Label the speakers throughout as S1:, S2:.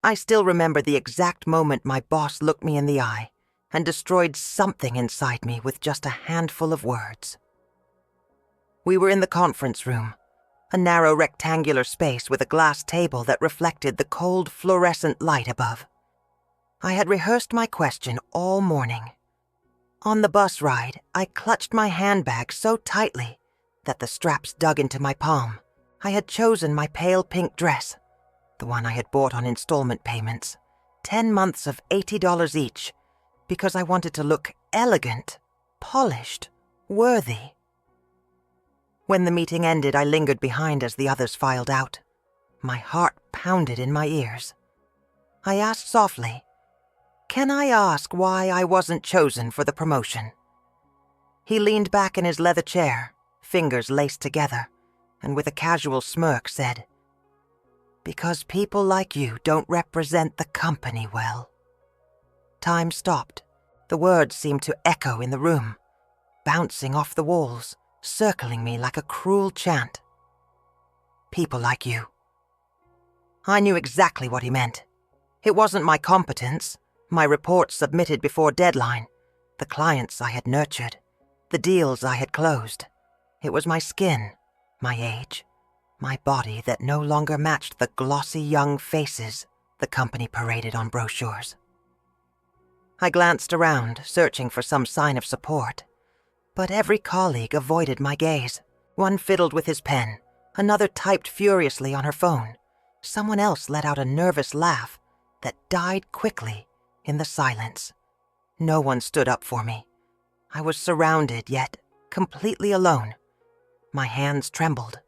S1: I still remember the exact moment my boss looked me in the eye and destroyed something inside me with just a handful of words. We were in the conference room, a narrow rectangular space with a glass table that reflected the cold fluorescent light above. I had rehearsed my question all morning. On the bus ride, I clutched my handbag so tightly that the straps dug into my palm. I had chosen my pale pink dress, the one I had bought on installment payments, 10 months of $80 each, because I wanted to look elegant, polished, worthy. When the meeting ended, I lingered behind as the others filed out. My heart pounded in my ears. I asked softly, "Can I ask why I wasn't chosen for the promotion?" He leaned back in his leather chair, fingers laced together, and with a casual smirk said, "Because people like you don't represent the company well." Time stopped. The words seemed to echo in the room, bouncing off the walls, circling me like a cruel chant. People like you. I knew exactly what he meant. It wasn't my competence, my reports submitted before deadline, the clients I had nurtured, the deals I had closed. It was my skin, my age, my body that no longer matched the glossy young faces the company paraded on brochures. I glanced around, searching for some sign of support, but every colleague avoided my gaze. One fiddled with his pen, another typed furiously on her phone. Someone else let out a nervous laugh that died quickly in the silence. No one stood up for me. I was surrounded, yet completely alone. My hands trembled.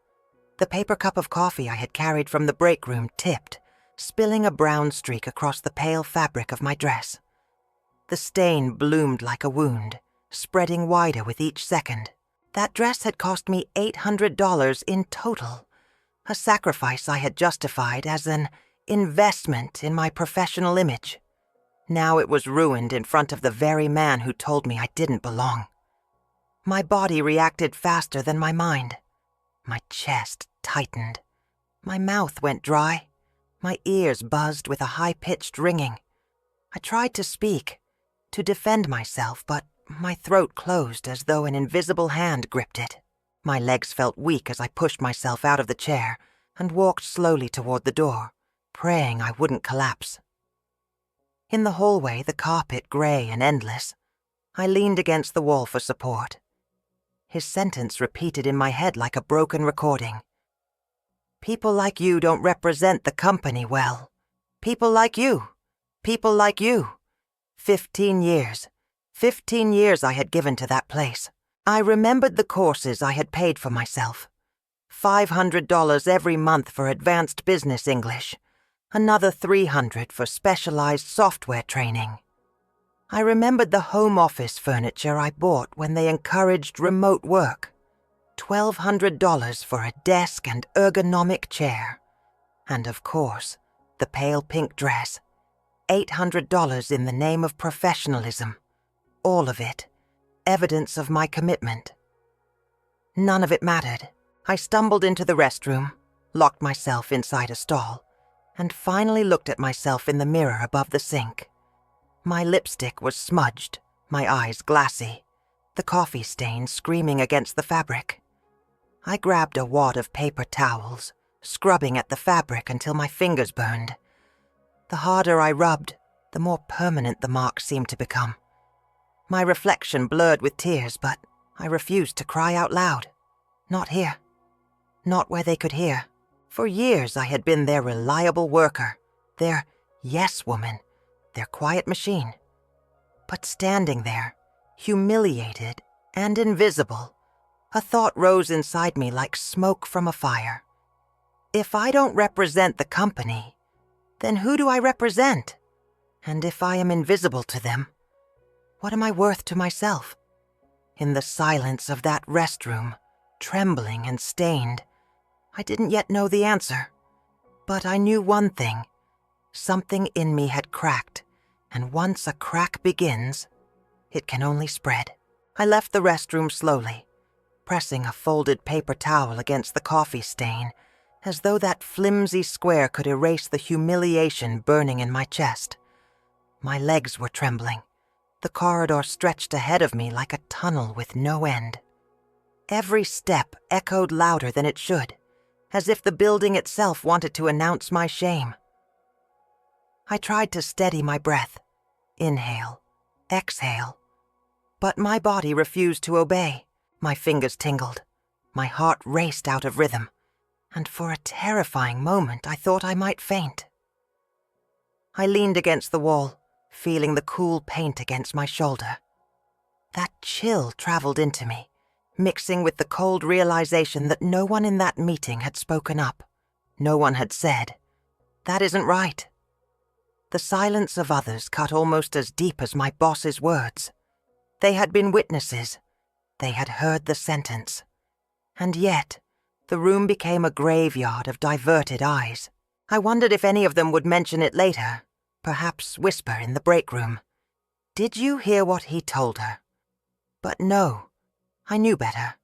S1: The paper cup of coffee I had carried from the break room tipped, spilling a brown streak across the pale fabric of my dress. The stain bloomed like a wound, spreading wider with each second. That dress had cost me $800 in total, a sacrifice I had justified as an investment in my professional image. Now it was ruined in front of the very man who told me I didn't belong. My body reacted faster than my mind. My chest tightened. My mouth went dry. My ears buzzed with a high-pitched ringing. I tried to speak, to defend myself, but my throat closed as though an invisible hand gripped it. My legs felt weak as I pushed myself out of the chair and walked slowly toward the door, praying I wouldn't collapse. In the hallway, the carpet gray and endless, I leaned against the wall for support. His sentence repeated in my head like a broken recording. People like you don't represent the company well. People like you. People like you. 15 years. 15 years I had given to that place. I remembered the courses I had paid for myself. $500 every month for advanced business English. Another $300 for specialized software training. I remembered the home office furniture I bought when they encouraged remote work. $1,200 for a desk and ergonomic chair. And of course, the pale pink dress. $800 in the name of professionalism. All of it, evidence of my commitment. None of it mattered. I stumbled into the restroom, locked myself inside a stall, and finally looked at myself in the mirror above the sink. My lipstick was smudged, my eyes glassy, the coffee stain screaming against the fabric. I grabbed a wad of paper towels, scrubbing at the fabric until my fingers burned. The harder I rubbed, the more permanent the mark seemed to become. My reflection blurred with tears, but I refused to cry out loud. Not here. Not where they could hear. For years I had been their reliable worker, their yes woman, their quiet machine. But standing there, humiliated and invisible, a thought rose inside me like smoke from a fire. If I don't represent the company, then who do I represent? And if I am invisible to them, what am I worth to myself? In the silence of that restroom, trembling and stained, I didn't yet know the answer. But I knew one thing. Something in me had cracked, and once a crack begins, it can only spread. I left the restroom slowly, pressing a folded paper towel against the coffee stain as though that flimsy square could erase the humiliation burning in my chest. My legs were trembling. The corridor stretched ahead of me like a tunnel with no end. Every step echoed louder than it should, as if the building itself wanted to announce my shame. I tried to steady my breath, inhale, exhale, but my body refused to obey. My fingers tingled, my heart raced out of rhythm, and for a terrifying moment I thought I might faint. I leaned against the wall, feeling the cool paint against my shoulder. That chill traveled into me, mixing with the cold realization that no one in that meeting had spoken up. No one had said, "That isn't right." The silence of others cut almost as deep as my boss's words. They had been witnesses. They had heard the sentence. And yet, the room became a graveyard of diverted eyes. I wondered if any of them would mention it later, perhaps whisper in the break room, "Did you hear what he told her?" But no, I knew better.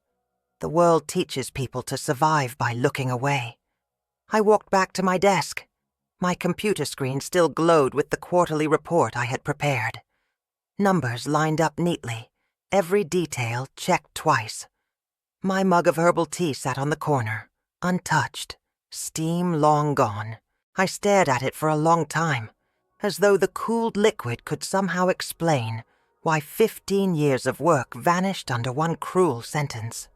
S1: The world teaches people to survive by looking away. I walked back to my desk. My computer screen still glowed with the quarterly report I had prepared. Numbers lined up neatly, every detail checked twice. My mug of herbal tea sat on the corner, untouched, steam long gone. I stared at it for a long time, as though the cooled liquid could somehow explain why 15 years of work vanished under one cruel sentence.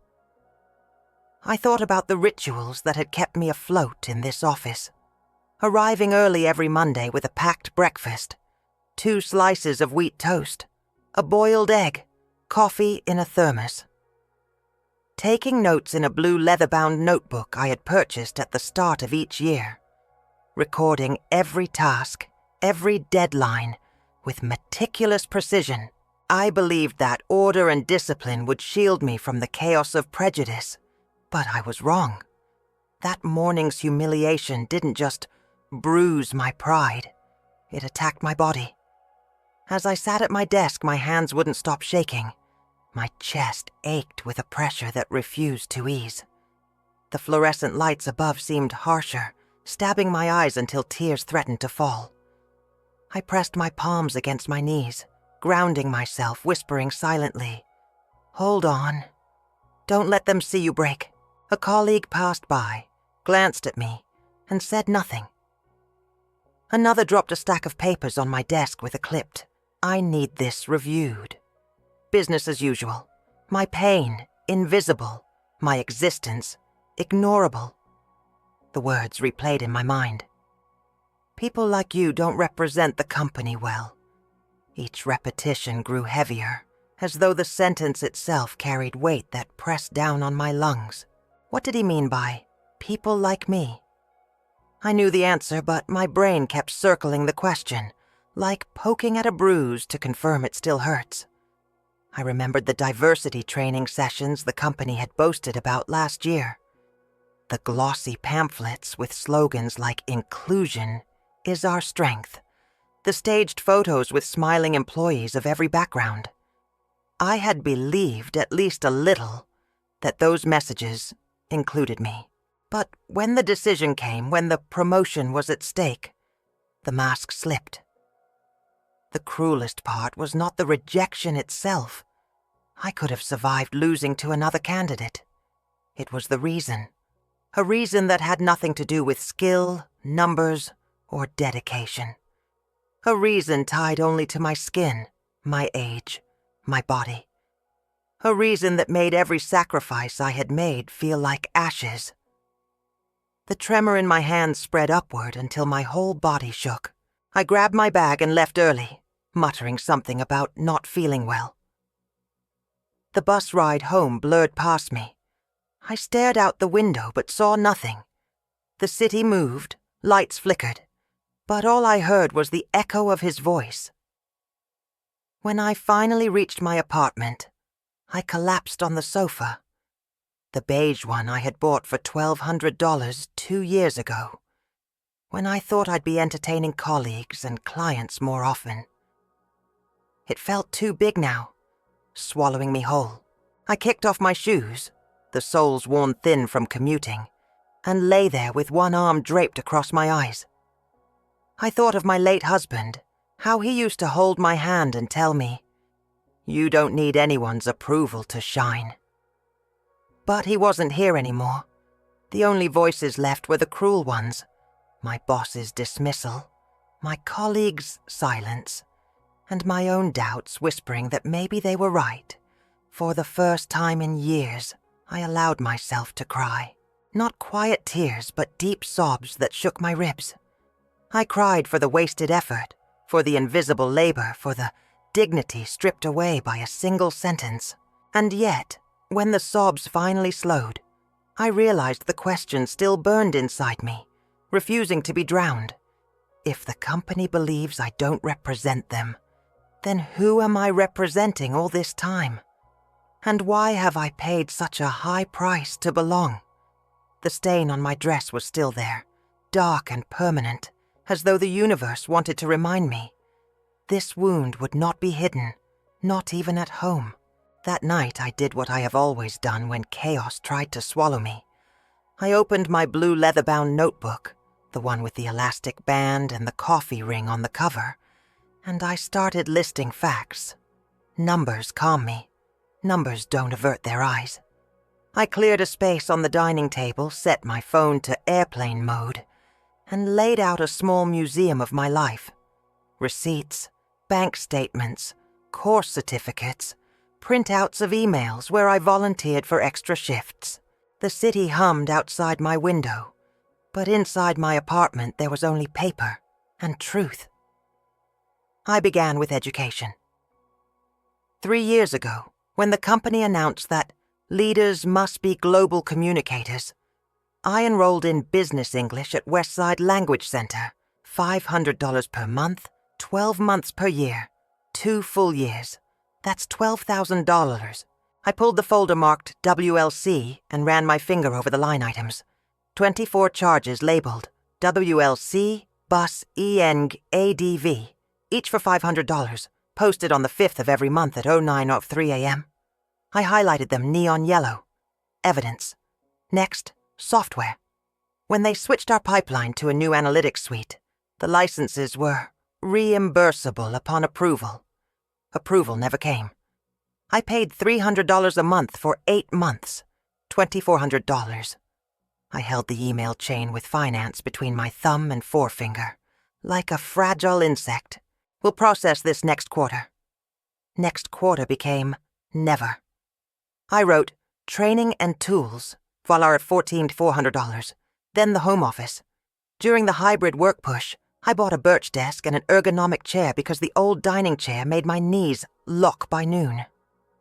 S1: I thought about the rituals that had kept me afloat in this office. Arriving early every Monday with a packed breakfast, 2 slices of wheat toast, a boiled egg, coffee in a thermos. Taking notes in a blue leather-bound notebook I had purchased at the start of each year. Recording every task, every deadline, with meticulous precision. I believed that order and discipline would shield me from the chaos of prejudice, but I was wrong. That morning's humiliation didn't just bruise my pride, it attacked my body. As I sat at my desk, my hands wouldn't stop shaking. My chest ached with a pressure that refused to ease. The fluorescent lights above seemed harsher, stabbing my eyes until tears threatened to fall. I pressed my palms against my knees, grounding myself, whispering silently, "Hold on. Don't let them see you break." A colleague passed by, glanced at me, and said nothing. Another dropped a stack of papers on my desk with a clipped, "I need this reviewed." Business as usual. My pain, invisible. My existence, ignorable. The words replayed in my mind. "People like you don't represent the company well." Each repetition grew heavier, as though the sentence itself carried weight that pressed down on my lungs. What did he mean by people like me? I knew the answer, but my brain kept circling the question, like poking at a bruise to confirm it still hurts. I remembered the diversity training sessions the company had boasted about last year. The glossy pamphlets with slogans like "Inclusion is our strength." The staged photos with smiling employees of every background. I had believed at least a little that those messages included me. But when the decision came, when the promotion was at stake, the mask slipped. The cruelest part was not the rejection itself. I could have survived losing to another candidate. It was the reason. A reason that had nothing to do with skill, numbers, or dedication. A reason tied only to my skin, my age, my body. A reason that made every sacrifice I had made feel like ashes. The tremor in my hands spread upward until my whole body shook. I grabbed my bag and left early, muttering something about not feeling well. The bus ride home blurred past me. I stared out the window but saw nothing. The city moved, lights flickered, but all I heard was the echo of his voice. When I finally reached my apartment, I collapsed on the sofa. The beige one I had bought for $1,200 2 years ago, when I thought I'd be entertaining colleagues and clients more often. It felt too big now, swallowing me whole. I kicked off my shoes, the soles worn thin from commuting, and lay there with one arm draped across my eyes. I thought of my late husband, how he used to hold my hand and tell me, "You don't need anyone's approval to shine." But he wasn't here anymore. The only voices left were the cruel ones, my boss's dismissal, my colleagues' silence, and my own doubts whispering that maybe they were right. For the first time in years, I allowed myself to cry. Not quiet tears, but deep sobs that shook my ribs. I cried for the wasted effort, for the invisible labor, for the dignity stripped away by a single sentence. And yet, when the sobs finally slowed, I realized the question still burned inside me, refusing to be drowned. If the company believes I don't represent them, then who am I representing all this time? And why have I paid such a high price to belong? The stain on my dress was still there, dark and permanent, as though the universe wanted to remind me. This wound would not be hidden, not even at home. That night I did what I have always done when chaos tried to swallow me. I opened my blue leather-bound notebook, the one with the elastic band and the coffee ring on the cover, and I started listing facts. Numbers calm me. Numbers don't avert their eyes. I cleared a space on the dining table, set my phone to airplane mode, and laid out a small museum of my life. Receipts, bank statements, course certificates, printouts of emails where I volunteered for extra shifts. The city hummed outside my window, but inside my apartment there was only paper and truth. I began with education. 3 years ago, when the company announced that leaders must be global communicators, I enrolled in business English at Westside Language Center, $500 per month, 12 months per year, 2 full years. That's $12,000. I pulled the folder marked WLC and ran my finger over the line items. 24 charges labeled WLC, Bus, ENG, ADV, each for $500, posted on the 5th of every month at 09:03 a.m. I highlighted them neon yellow. Evidence. Next, software. When they switched our pipeline to a new analytics suite, the licenses were reimbursable upon approval. Approval never came. I paid $300 a month for 8 months, $2,400. I held the email chain with finance between my thumb and forefinger, like a fragile insect. We'll process this next quarter. Next quarter became never. I wrote training and tools, voila at $14,400, then the home office. During the hybrid work push, I bought a birch desk and an ergonomic chair because the old dining chair made my knees lock by noon.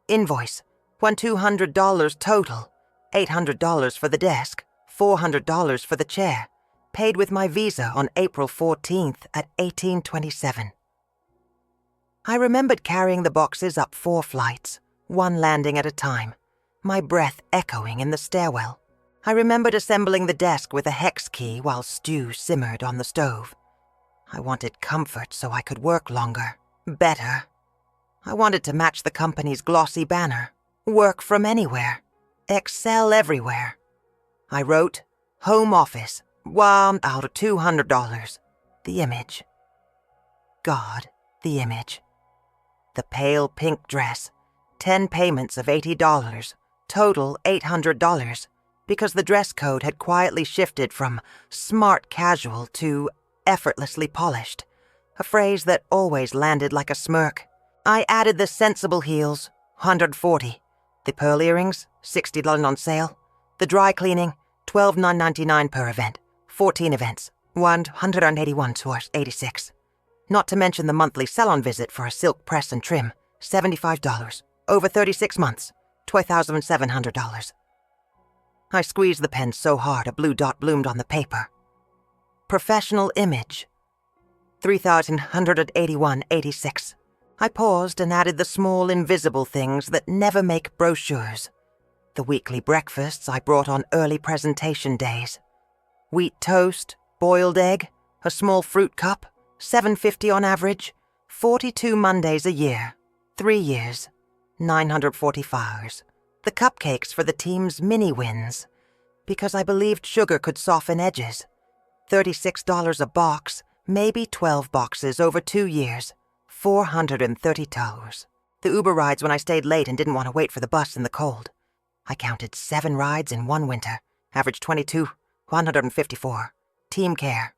S1: Invoice, $1,200 total, $800 for the desk, $400 for the chair, paid with my Visa on April 14th at 18:27. I remembered carrying the boxes up 4 flights, one landing at a time, my breath echoing in the stairwell. I remembered assembling the desk with a hex key while stew simmered on the stove. I wanted comfort so I could work longer, better. I wanted to match the company's glossy banner, work from anywhere, excel everywhere. I wrote, home office, $1 out of $200. The image. God, the image. The pale pink dress, 10 payments of $80, total $800, because the dress code had quietly shifted from smart casual to effortlessly polished, a phrase that always landed like a smirk. I added the sensible heels, $140, the pearl earrings, $60 on sale, the dry cleaning, $12,999 per event, 14 events, $181 towards 86. Not to mention the monthly salon visit for a silk press and trim, $75, over 36 months, $12,700. I squeezed the pen so hard a blue dot bloomed on the paper. Professional image, $3,181.86. I paused and added the small invisible things that never make brochures. The weekly breakfasts I brought on early presentation days. Wheat toast, boiled egg, a small fruit cup, $7.50 on average, 42 Mondays a year, 3 years, 940 hours. The cupcakes for the team's mini-wins. because I believed sugar could soften edges. $36 a box, maybe 12 boxes over 2 years. $430. The Uber rides when I stayed late and didn't want to wait for the bus in the cold. I counted 7 rides in one winter, average 22, 154. Team care.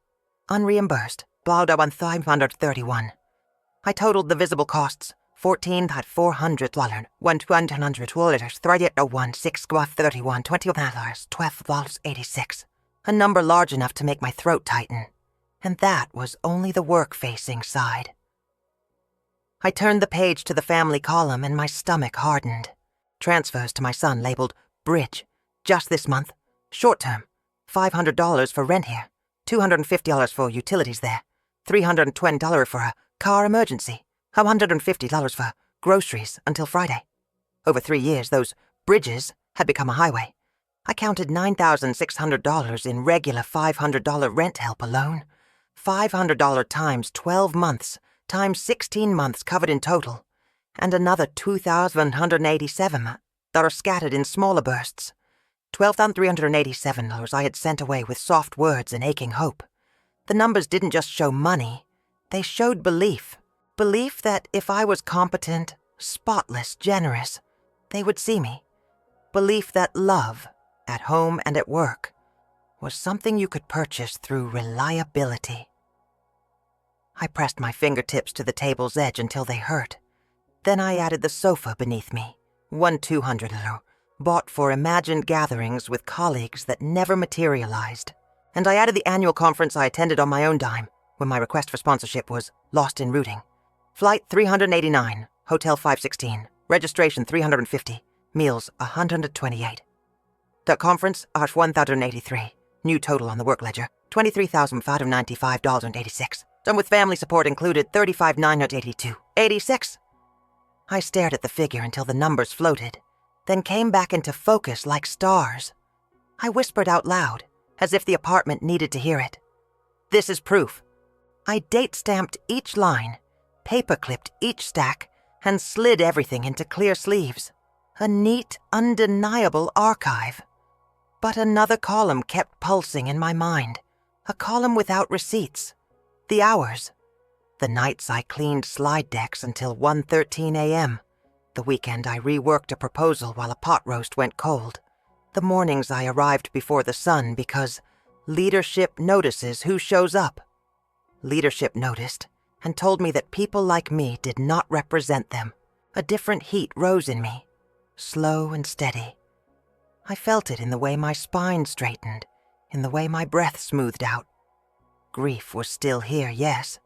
S1: Unreimbursed, blauda $1,531. I totaled the visible costs, $14,400, $1,100, $38.01, $6.31, $12.86. A number large enough to make my throat tighten. And that was only the work-facing side. I turned the page to the family column and my stomach hardened. Transfers to my son labeled Bridge. Just this month. Short term. $500 for rent here. $250 for utilities there. $320 for a car emergency. $150 for groceries until Friday. Over 3 years, those bridges had become a highway. I counted $9,600 in regular $500 rent help alone. $500 times 12 months, times 16 months covered in total, and another $2,187 that are scattered in smaller bursts. $12,387 I had sent away with soft words and aching hope. The numbers didn't just show money, they showed belief. Belief that if I was competent, spotless, generous, they would see me. Belief that love, at home and at work, was something you could purchase through reliability. I pressed my fingertips to the table's edge until they hurt. Then I added the sofa beneath me, $200, bought for imagined gatherings with colleagues that never materialized. And I added the annual conference I attended on my own dime, when my request for sponsorship was lost in routing. Flight 389, Hotel 516, registration 350, meals 128. The conference, $1,083. New total on the work ledger, $23,595.86. Done with family support included, $35,982. 86. I stared at the figure until the numbers floated, then came back into focus like stars. I whispered out loud, as if the apartment needed to hear it. This is proof. I date-stamped each line, paper-clipped each stack, and slid everything into clear sleeves. A neat, undeniable archive. But another column kept pulsing in my mind, a column without receipts. The hours. The nights I cleaned slide decks until 1:13 a.m. The weekend I reworked a proposal while a pot roast went cold. The mornings I arrived before the sun because leadership notices who shows up. Leadership noticed and told me that people like me did not represent them. A different heat rose in me, slow and steady. I felt it in the way my spine straightened, in the way my breath smoothed out. Grief was still here, yes,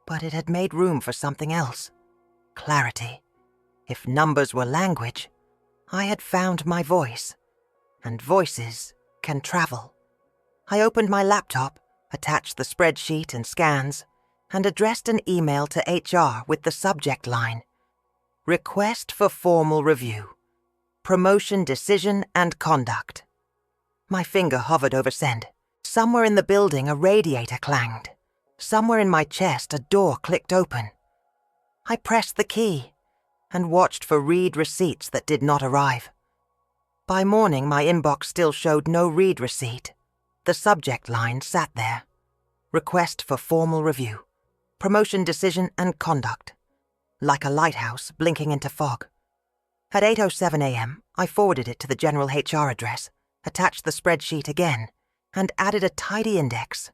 S1: but it had made room for something else. Clarity. If numbers were language, I had found my voice, and voices can travel. I opened my laptop, attached the spreadsheet and scans, and addressed an email to HR with the subject line, Request for formal review. Promotion decision and conduct. My finger hovered over send. Somewhere in the building a radiator clanged. Somewhere in my chest a door clicked open. I pressed the key and watched for read receipts that did not arrive. By morning my inbox still showed no read receipt. The subject line sat there. Request for formal review. Promotion decision and conduct. Like a lighthouse blinking into fog. At 8:07 a.m., I forwarded it to the general HR address, attached the spreadsheet again, and added a tidy index.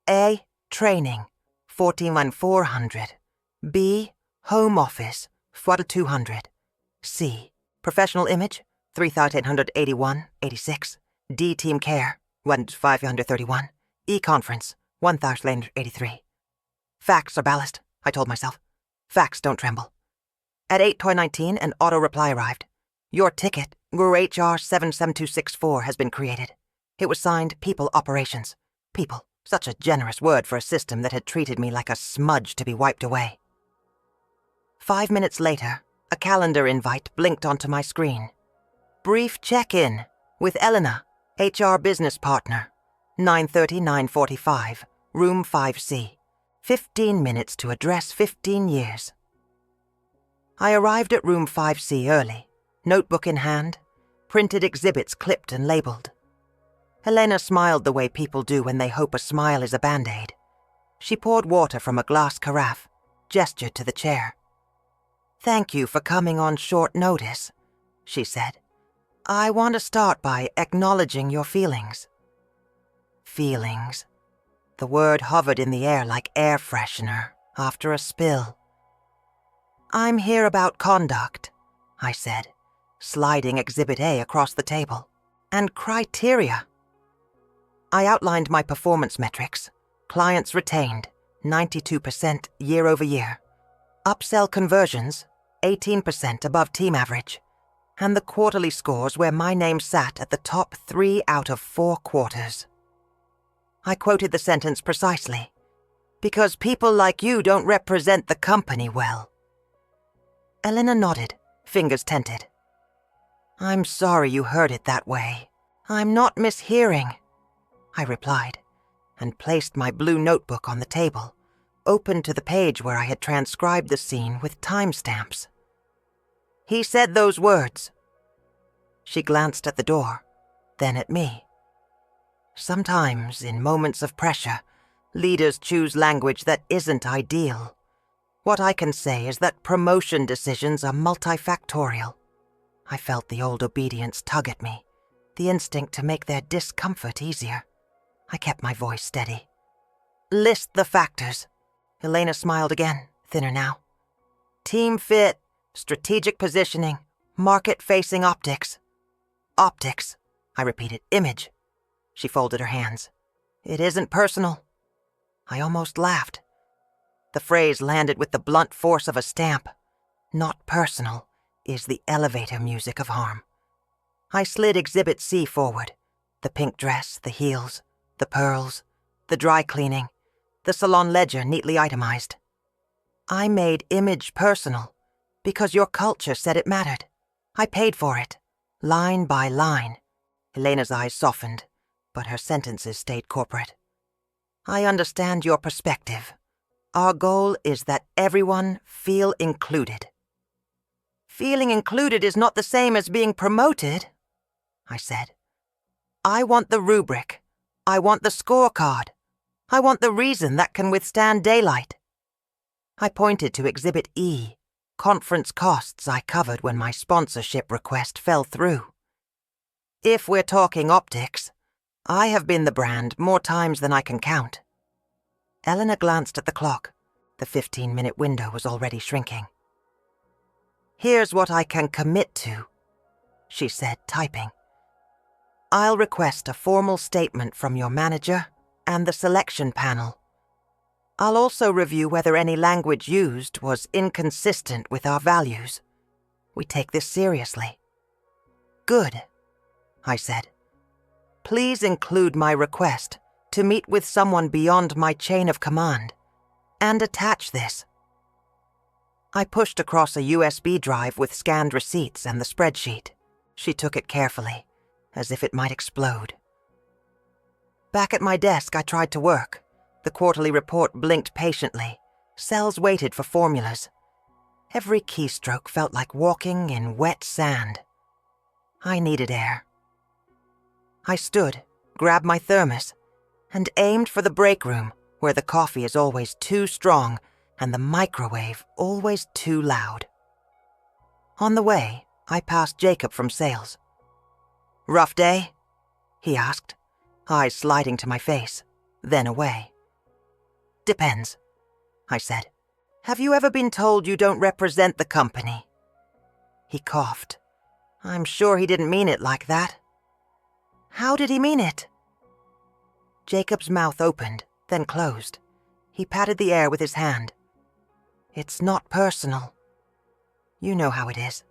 S1: A. Training, 14,400. B. Home office, 4,200. C. Professional image, 3,881.86. D. Team care, 1,531. E. Conference, 1,883. Facts are ballast, I told myself. Facts don't tremble. At 8:19, an auto-reply arrived. Your ticket, HR 77264, has been created. It was signed People Operations. People, such a generous word for a system that had treated me like a smudge to be wiped away. 5 minutes later, a calendar invite blinked onto my screen. Brief check-in with Elena, HR business partner. 9:30, 9:45, room 5C. 15 minutes to address 15 years. I arrived at room 5C early, notebook in hand, printed exhibits clipped and labeled. Helena smiled the way people do when they hope a smile is a band-aid. She poured water from a glass carafe, gestured to the chair. "Thank you for coming on short notice," she said. "I want to start by acknowledging your feelings." Feelings. The word hovered in the air like air freshener after a spill. "I'm here about conduct," I said, sliding Exhibit A across the table. "And criteria." I outlined my performance metrics. Clients retained, 92% year over year. Upsell conversions, 18% above team average. And the quarterly scores where my name sat at the top 3 out of 4 quarters. I quoted the sentence precisely. "Because people like you don't represent the company well." Elena nodded, fingers tented. "I'm sorry you heard it that way. I'm not mishearing," I replied, and placed my blue notebook on the table, opened to the page where I had transcribed the scene with timestamps. "He said those words." She glanced at the door, then at me. Sometimes, in moments of pressure, leaders choose language that isn't ideal. What I can say is that promotion decisions are multifactorial. I felt the old obedience tug at me, the instinct to make their discomfort easier. I kept my voice steady. "List the factors." Helena smiled again, thinner now. "Team fit, strategic positioning, market-facing optics." "Optics," I repeated. "Image." She folded her hands. "It isn't personal." I almost laughed. The phrase landed with the blunt force of a stamp. Not personal is the elevator music of harm. I slid Exhibit C forward. The pink dress, the heels, the pearls, the dry cleaning, the salon ledger neatly itemized. "I made image personal because your culture said it mattered. I paid for it, line by line." Helena's eyes softened, but her sentences stayed corporate. "I understand your perspective. Our goal is that everyone feel included." "Feeling included is not the same as being promoted," I said. "I want the rubric. I want the scorecard. I want the reason that can withstand daylight." I pointed to Exhibit E, conference costs I covered when my sponsorship request fell through. "If we're talking optics, I have been the brand more times than I can count." Elena glanced at the clock. The 15-minute window was already shrinking. "Here's what I can commit to," she said, typing. "I'll request a formal statement from your manager and the selection panel. I'll also review whether any language used was inconsistent with our values. We take this seriously." "Good," I said. "Please include my request to meet with someone beyond my chain of command, and attach this." I pushed across a USB drive with scanned receipts and the spreadsheet. She took it carefully, as if it might explode. Back at my desk, I tried to work. The quarterly report blinked patiently. Cells waited for formulas. Every keystroke felt like walking in wet sand. I needed air. I stood, grabbed my thermos, and aimed for the break room, where the coffee is always too strong and the microwave always too loud. On the way, I passed Jacob from sales. "Rough day?" he asked, eyes sliding to my face, then away. "Depends," I said. "Have you ever been told you don't represent the company?" He coughed. I'm sure he didn't mean it like that. "How did he mean it?" Jacob's mouth opened, then closed. He patted the air with his hand. "It's not personal. You know how it is."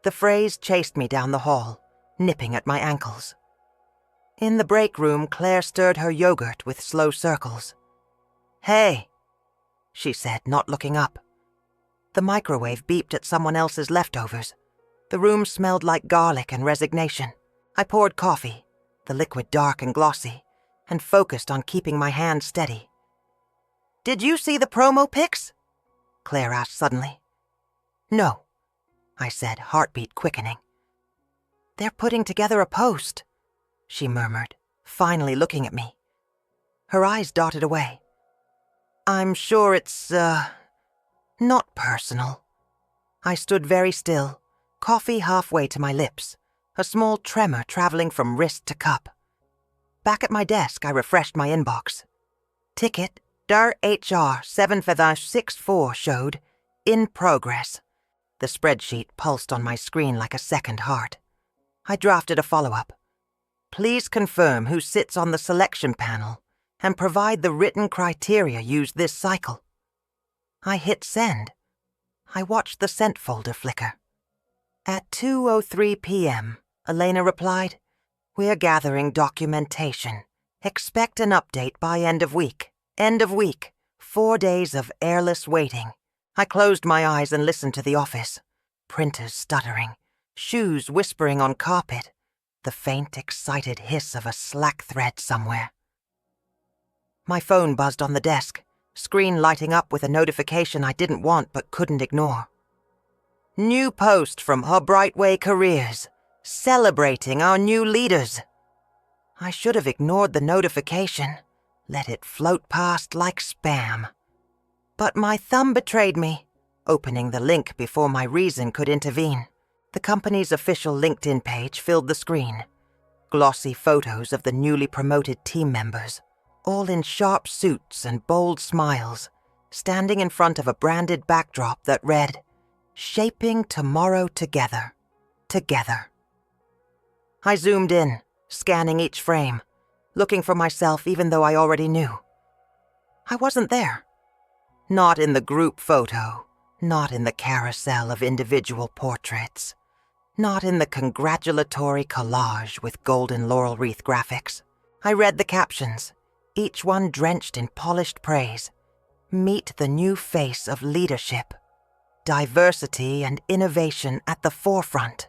S1: The phrase chased me down the hall, nipping at my ankles. In the break room, Claire stirred her yogurt with slow circles. "Hey," she said, not looking up. The microwave beeped at someone else's leftovers. The room smelled like garlic and resignation. I poured coffee, the liquid dark and glossy, and focused on keeping my hand steady. "Did you see the promo pics?" Claire asked suddenly. "No," I said, heartbeat quickening. "They're putting together a post." she murmured, finally looking at me. Her eyes darted away. I'm sure it's, not personal. I stood very still, coffee halfway to my lips, a small tremor traveling from wrist to cup. Back at my desk, I refreshed my inbox. Ticket, der HR 754 showed, in progress. The spreadsheet pulsed on my screen like a second heart. I drafted a follow-up. Please confirm who sits on the selection panel and provide the written criteria used this cycle. I hit send. I watched the sent folder flicker. At 2:03 p.m., Elena replied, We're gathering documentation. Expect an update by end of week. End of week. 4 days of airless waiting. I closed my eyes and listened to the office. Printers stuttering. Shoes whispering on carpet. The faint, excited hiss of a slack thread somewhere. My phone buzzed on the desk, screen lighting up with a notification I didn't want but couldn't ignore. New post from Her Brightway Careers, celebrating our new leaders. I should have ignored the notification, let it float past like spam. But my thumb betrayed me, opening the link before my reason could intervene. The company's official LinkedIn page filled the screen. Glossy photos of the newly promoted team members, all in sharp suits and bold smiles, standing in front of a branded backdrop that read, Shaping Tomorrow Together. Together. I zoomed in, scanning each frame, looking for myself even though I already knew. I wasn't there. Not in the group photo, not in the carousel of individual portraits, not in the congratulatory collage with golden laurel wreath graphics. I read the captions, each one drenched in polished praise. Meet the new face of leadership. Diversity and innovation at the forefront.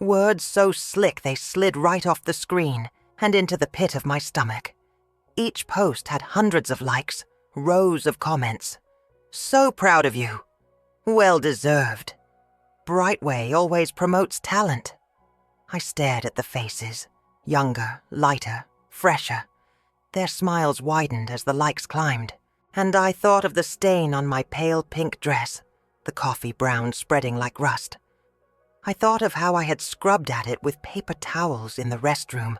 S1: Words so slick they slid right off the screen and into the pit of my stomach. Each post had hundreds of likes, rows of comments. So proud of you. Well deserved. Brightway always promotes talent. I stared at the faces, younger, lighter, fresher. Their smiles widened as the likes climbed, and I thought of the stain on my pale pink dress, the coffee brown spreading like rust. I thought of how I had scrubbed at it with paper towels in the restroom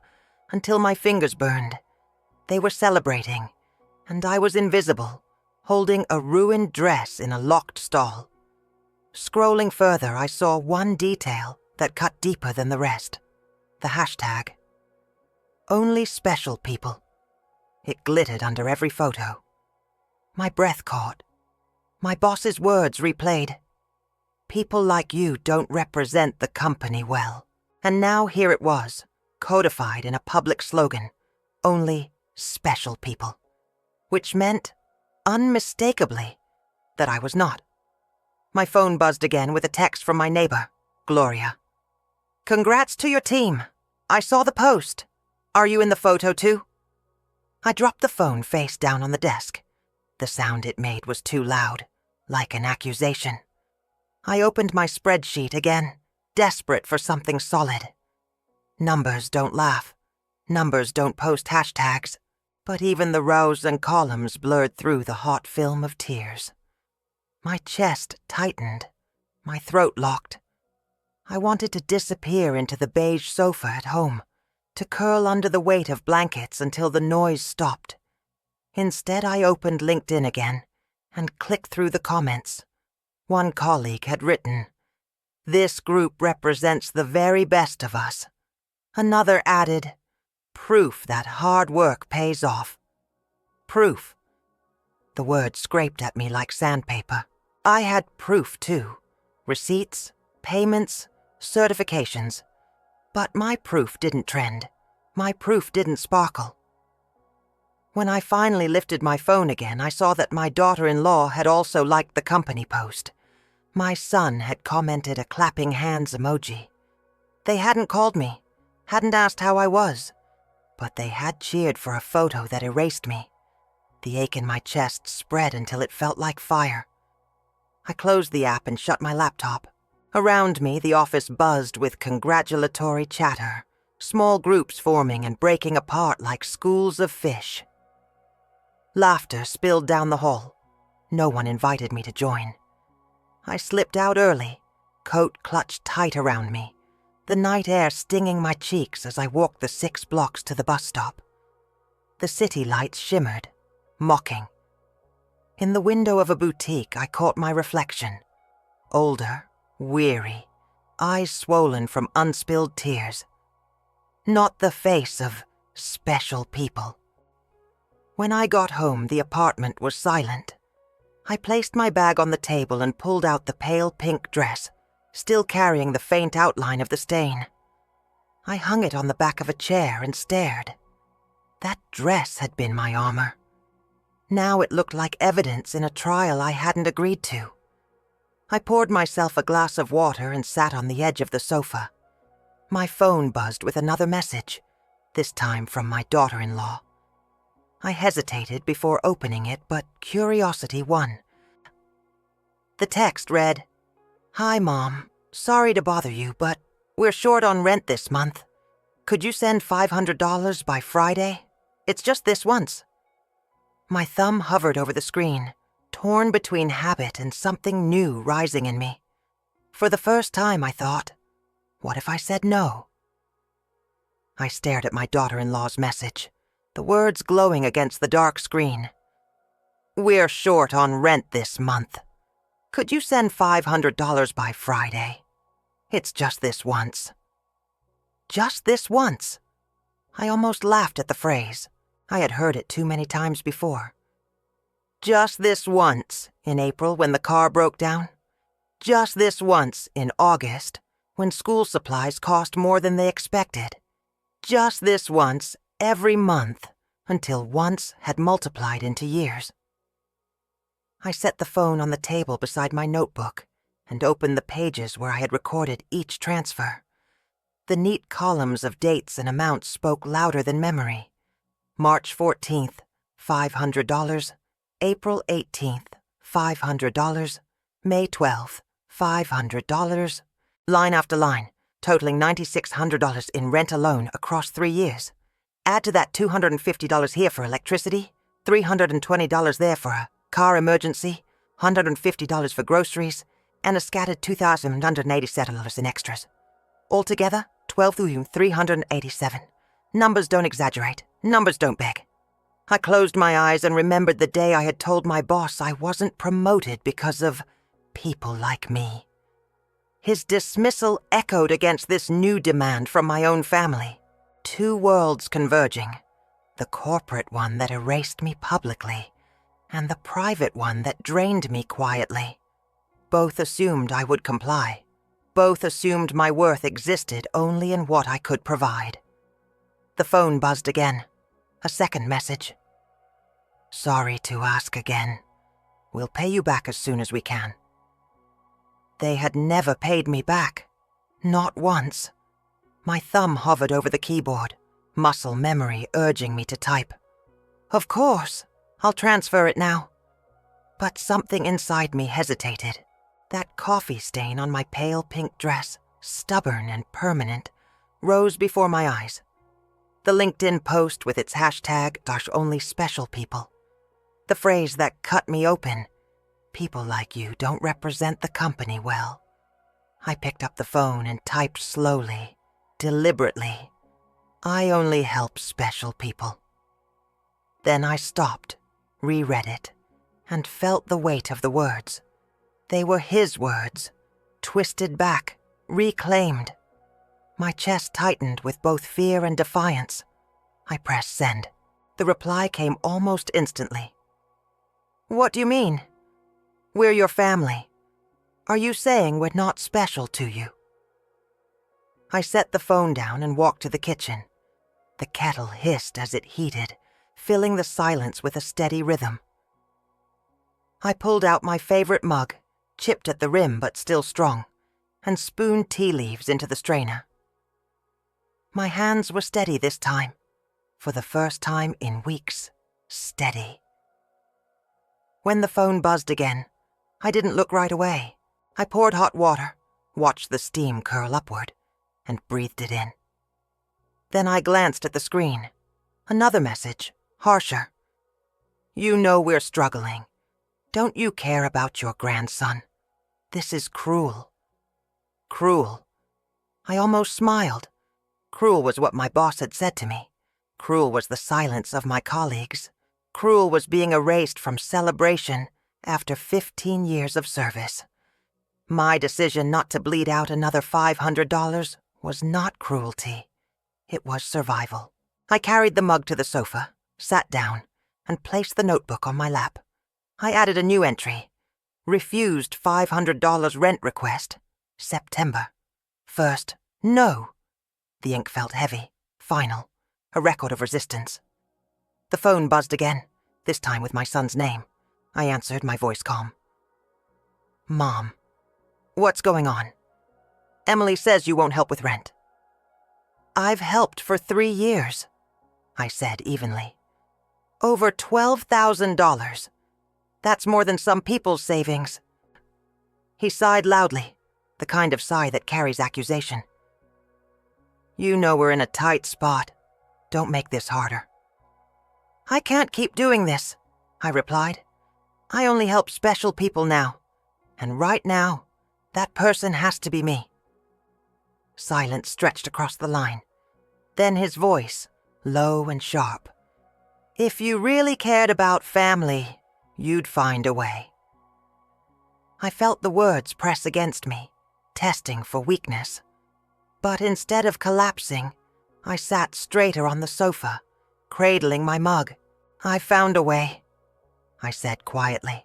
S1: until my fingers burned. They were celebrating, and I was invisible, holding a ruined dress in a locked stall. Scrolling further, I saw one detail that cut deeper than the rest. The hashtag. Only special people. It glittered under every photo. My breath caught. My boss's words replayed. People like you don't represent the company well. And now here it was, codified in a public slogan. Only special people. Which meant, unmistakably, that I was not. My phone buzzed again with a text from my neighbor, Gloria. Congrats to your team. I saw the post. Are you in the photo too? I dropped the phone face down on the desk. The sound it made was too loud, like an accusation. I opened my spreadsheet again, desperate for something solid. Numbers don't laugh. Numbers don't post hashtags. But even the rows and columns blurred through the hot film of tears. My chest tightened. My throat locked. I wanted to disappear into the beige sofa at home, to curl under the weight of blankets until the noise stopped. Instead, I opened LinkedIn again and clicked through the comments. One colleague had written, This group represents the very best of us. Another added, Proof that hard work pays off. Proof. The word scraped at me like sandpaper. I had proof, too. Receipts, payments, certifications. But my proof didn't trend. My proof didn't sparkle. When I finally lifted my phone again, I saw that my daughter-in-law had also liked the company post. My son had commented a clapping hands emoji. They hadn't called me, hadn't asked how I was, but they had cheered for a photo that erased me. The ache in my chest spread until it felt like fire. I closed the app and shut my laptop. Around me, the office buzzed with congratulatory chatter. small groups forming and breaking apart like schools of fish. Laughter spilled down the hall. No one invited me to join. I slipped out early, coat clutched tight around me, the night air stinging my cheeks as I walked the 6 blocks to the bus stop. The city lights shimmered, mocking. In the window of a boutique, I caught my reflection. Older, weary, eyes swollen from unspilled tears. Not the face of special people. When I got home, the apartment was silent. I placed my bag on the table and pulled out the pale pink dress, still carrying the faint outline of the stain. I hung it on the back of a chair and stared. That dress had been my armor. Now it looked like evidence in a trial I hadn't agreed to. I poured myself a glass of water and sat on the edge of the sofa. My phone buzzed with another message, this time from my daughter-in-law. I hesitated before opening it, but curiosity won. The text read, "Hi, Mom. Sorry to bother you, but we're short on rent this month. Could you send $500 by Friday? It's just this once." My thumb hovered over the screen, torn between habit and something new rising in me. For the first time, I thought, what if I said no? I stared at my daughter-in-law's message, the words glowing against the dark screen. "We're short on rent this month. Could you send $500 by Friday? It's just this once." Just this once. I almost laughed at the phrase. I had heard it too many times before. Just this once in April when the car broke down. Just this once in August when school supplies cost more than they expected. Just this once every month until once had multiplied into years. I set the phone on the table beside my notebook and opened the pages where I had recorded each transfer. The neat columns of dates and amounts spoke louder than memory. March 14th, $500. April 18th, $500. May 12th, $500. Line after line, totaling $9,600 in rent alone across 3 years. Add to that $250 here for electricity, $320 there for a car emergency, $150 for groceries, and a scattered $2,187 in extras. Altogether, $12,387. Numbers don't exaggerate. Numbers don't beg. I closed my eyes and remembered the day I had told my boss I wasn't promoted because of people like me. His dismissal echoed against this new demand from my own family. 2 worlds converging. The corporate one that erased me publicly, and the private one that drained me quietly. Both assumed I would comply. Both assumed my worth existed only in what I could provide. The phone buzzed again. A second message. "Sorry to ask again. We'll pay you back as soon as we can." They had never paid me back. Not once. My thumb hovered over the keyboard, muscle memory urging me to type. Of course, I'll transfer it now. But something inside me hesitated. That coffee stain on my pale pink dress, stubborn and permanent, rose before my eyes. The LinkedIn post with its hashtag #only special people. The phrase that cut me open. People like you don't represent the company well. I picked up the phone and typed slowly, deliberately. I only help special people. Then I stopped, reread it, and felt the weight of the words. They were his words, twisted back, reclaimed. My chest tightened with both fear and defiance. I pressed send. The reply came almost instantly. "What do you mean? We're your family. Are you saying we're not special to you?" I set the phone down and walked to the kitchen. The kettle hissed as it heated, filling the silence with a steady rhythm. I pulled out my favorite mug, chipped at the rim but still strong, and spooned tea leaves into the strainer. My hands were steady this time, for the first time in weeks, steady. When the phone buzzed again, I didn't look right away. I poured hot water, watched the steam curl upward, and breathed it in. Then I glanced at the screen. Another message, harsher. You know we're struggling. Don't you care about your grandson? This is cruel. Cruel. I almost smiled. Cruel was what my boss had said to me. Cruel was the silence of my colleagues. Cruel was being erased from celebration after 15 years of service. My decision not to bleed out another $500 was not cruelty. It was survival. I carried the mug to the sofa, sat down, and placed the notebook on my lap. I added a new entry. Refused $500 rent request. September. First, no. The ink felt heavy, final, a record of resistance. The phone buzzed again, this time with my son's name. I answered, my voice calm. Mom. What's going on? Emily says you won't help with rent. I've helped for 3 years, I said evenly. Over $12,000. That's more than some people's savings. He sighed loudly, the kind of sigh that carries accusation. You know we're in a tight spot. Don't make this harder. I can't keep doing this, I replied. I only help special people now. And right now, that person has to be me. Silence stretched across the line. Then his voice, low and sharp. If you really cared about family, you'd find a way. I felt the words press against me, testing for weakness. But instead of collapsing, I sat straighter on the sofa, cradling my mug. I found a way, I said quietly.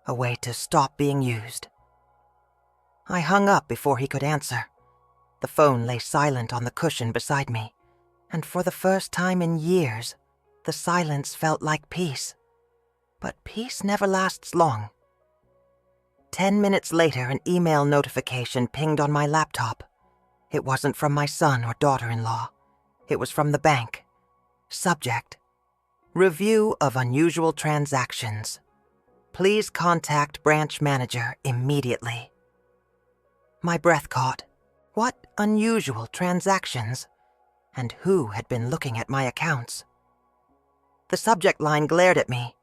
S1: A way to stop being used. I hung up before he could answer. The phone lay silent on the cushion beside me, and for the first time in years, the silence felt like peace. But peace never lasts long. 10 minutes later, an email notification pinged on my laptop. It wasn't from my son or daughter-in-law. It was from the bank. Subject: Review of unusual transactions. Please contact branch manager immediately. My breath caught. What unusual transactions? And who had been looking at my accounts? The subject line glared at me.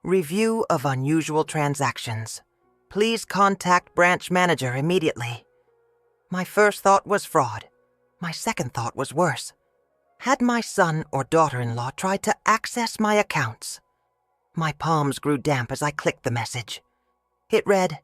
S1: Review of unusual transactions. Please contact branch manager immediately. My first thought was fraud. My second thought was worse. Had my son or daughter-in-law tried to access my accounts? My palms grew damp as I clicked the message. It read,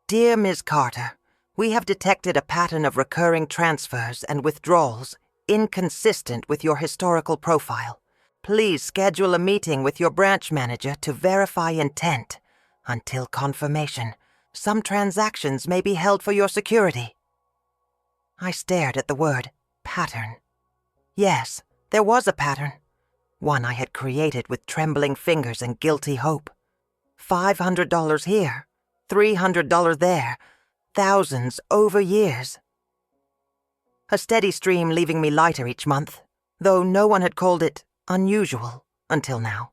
S1: Dear Ms. Carter, we have detected a pattern of recurring transfers and withdrawals inconsistent with your historical profile. Please schedule a meeting with your branch manager to verify intent. Until confirmation, some transactions may be held for your security. I stared at the word pattern. Yes, there was a pattern. One I had created with trembling fingers and guilty hope. $500 here, $300 there, thousands over years. A steady stream leaving me lighter each month, though no one had called it unusual until now.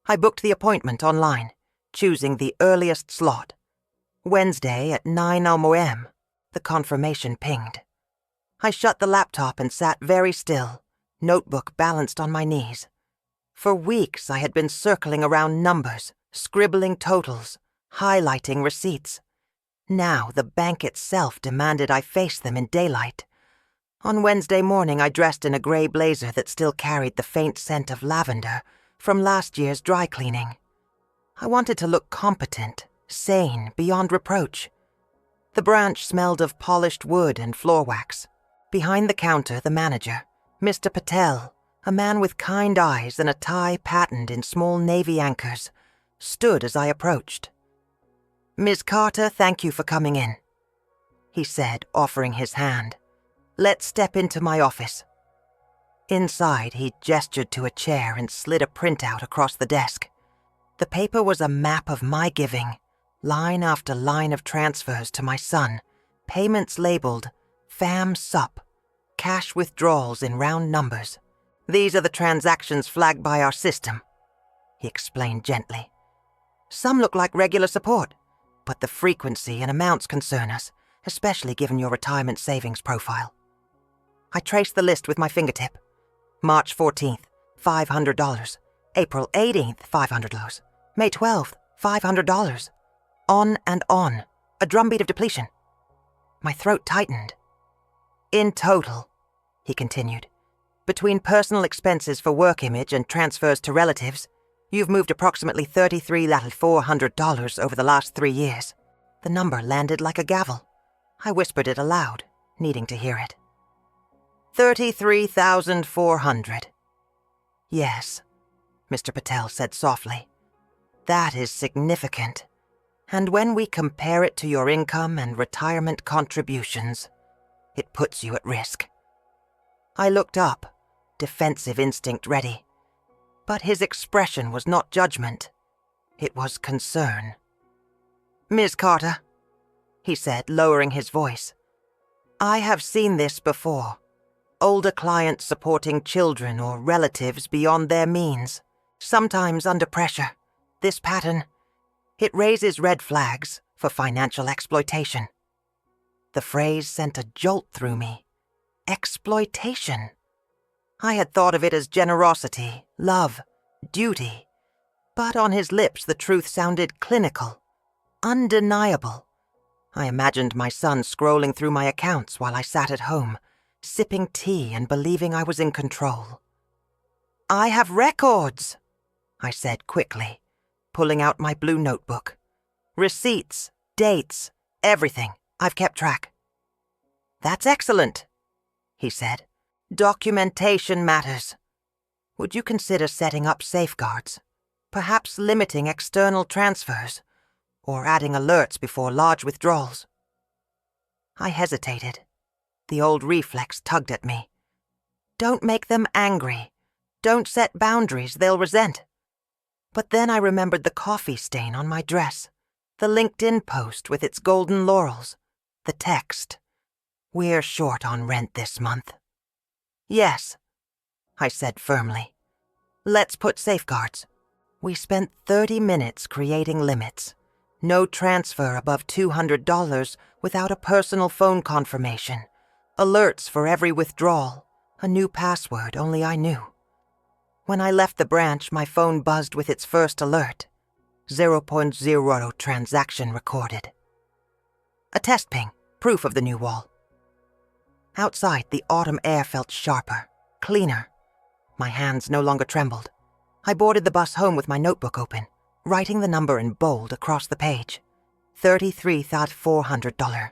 S1: I booked the appointment online, choosing the earliest slot. Wednesday at 9 a.m. The confirmation pinged. I shut the laptop and sat very still, notebook balanced on my knees. For weeks I had been circling around numbers, scribbling totals, highlighting receipts. Now the bank itself demanded I face them in daylight. On Wednesday morning I dressed in a gray blazer that still carried the faint scent of lavender from last year's dry cleaning. I wanted to look competent, sane, beyond reproach. The branch smelled of polished wood and floor wax. Behind the counter, the manager, Mr. Patel, a man with kind eyes and a tie patterned in small navy anchors, stood as I approached. Ms. Carter, thank you for coming in, he said, offering his hand. Let's step into my office. Inside, he gestured to a chair and slid a printout across the desk. The paper was a map of my giving, line after line of transfers to my son, payments labeled Fam Sup, cash withdrawals in round numbers. These are the transactions flagged by our system, he explained gently. Some look like regular support, but the frequency and amounts concern us, especially given your retirement savings profile. I traced the list with my fingertip. March 14th, $500. April 18th, $500. May 12th, $500. On and on, a drumbeat of depletion. My throat tightened. In total, he continued, between personal expenses for work image and transfers to relatives, you've moved approximately $33,400 over the last 3 years. The number landed like a gavel. I whispered it aloud, needing to hear it. 33,400. Yes, Mr. Patel said softly. That is significant. And when we compare it to your income and retirement contributions, it puts you at risk. I looked up, defensive instinct ready. But his expression was not judgment. It was concern. Ms. Carter, he said, lowering his voice, I have seen this before. Older clients supporting children or relatives beyond their means, sometimes under pressure. This pattern, it raises red flags for financial exploitation. The phrase sent a jolt through me. Exploitation. I had thought of it as generosity, love, duty. But on his lips the truth sounded clinical, undeniable. I imagined my son scrolling through my accounts while I sat at home, sipping tea and believing I was in control. I have records, I said quickly, pulling out my blue notebook. Receipts, dates, everything. I've kept track. That's excellent, he said. Documentation matters. Would you consider setting up safeguards? Perhaps limiting external transfers, or adding alerts before large withdrawals? I hesitated. The old reflex tugged at me. Don't make them angry. Don't set boundaries they'll resent. But then I remembered the coffee stain on my dress, the LinkedIn post with its golden laurels, the text. We're short on rent this month. Yes, I said firmly. Let's put safeguards. We spent 30 minutes creating limits. No transfer above $200 without a personal phone confirmation. Alerts for every withdrawal. A new password only I knew. When I left the branch, my phone buzzed with its first alert. 0.0 transaction recorded. A test ping, proof of the new wall. Outside, the autumn air felt sharper, cleaner. My hands no longer trembled. I boarded the bus home with my notebook open, writing the number in bold across the page. $33,400.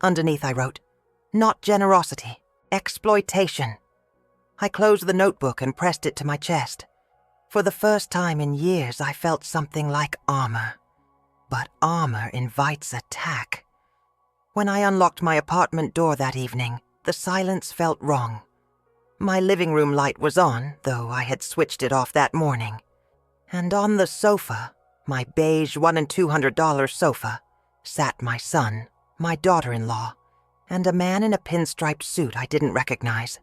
S1: Underneath I wrote, not generosity, exploitation. I closed the notebook and pressed it to my chest. For the first time in years, I felt something like armor. But armor invites attack. When I unlocked my apartment door that evening, the silence felt wrong. My living room light was on, though I had switched it off that morning. And on the sofa, my beige $100 and $200 sofa, sat my son, my daughter-in-law, and a man in a pinstripe suit I didn't recognize.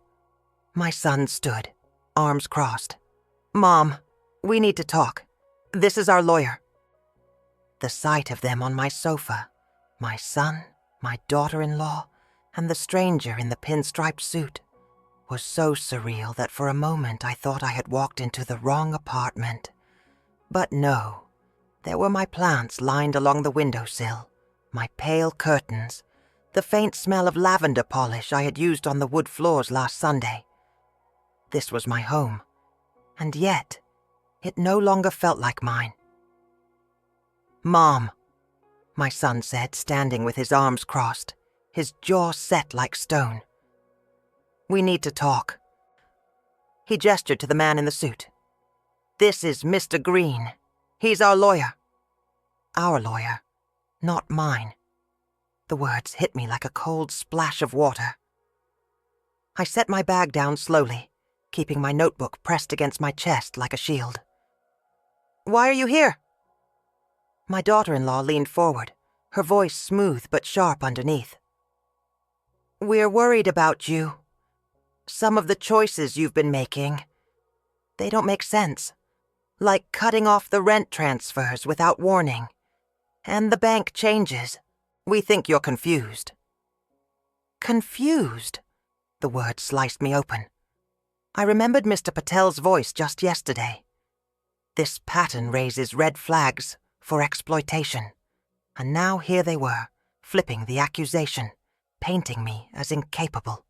S1: My son stood, arms crossed. Mom, we need to talk. This is our lawyer. The sight of them on my sofa, my son, my daughter-in-law, and the stranger in the pinstripe suit, was so surreal that for a moment I thought I had walked into the wrong apartment. But no, there were my plants lined along the windowsill, my pale curtains, the faint smell of lavender polish I had used on the wood floors last Sunday. This was my home, and yet it no longer felt like mine. Mom, my son said, standing with his arms crossed, his jaw set like stone. We need to talk. He gestured to the man in the suit. This is Mr. Green. He's our lawyer. Our lawyer, not mine. The words hit me like a cold splash of water. I set my bag down slowly, keeping my notebook pressed against my chest like a shield. Why are you here? My daughter-in-law leaned forward, her voice smooth but sharp underneath. We're worried about you. Some of the choices you've been making, they don't make sense. Like cutting off the rent transfers without warning. And the bank changes. We think you're confused. Confused? The words sliced me open. I remembered Mr. Patel's voice just yesterday. This pattern raises red flags for exploitation. And now here they were, flipping the accusation, painting me as incapable.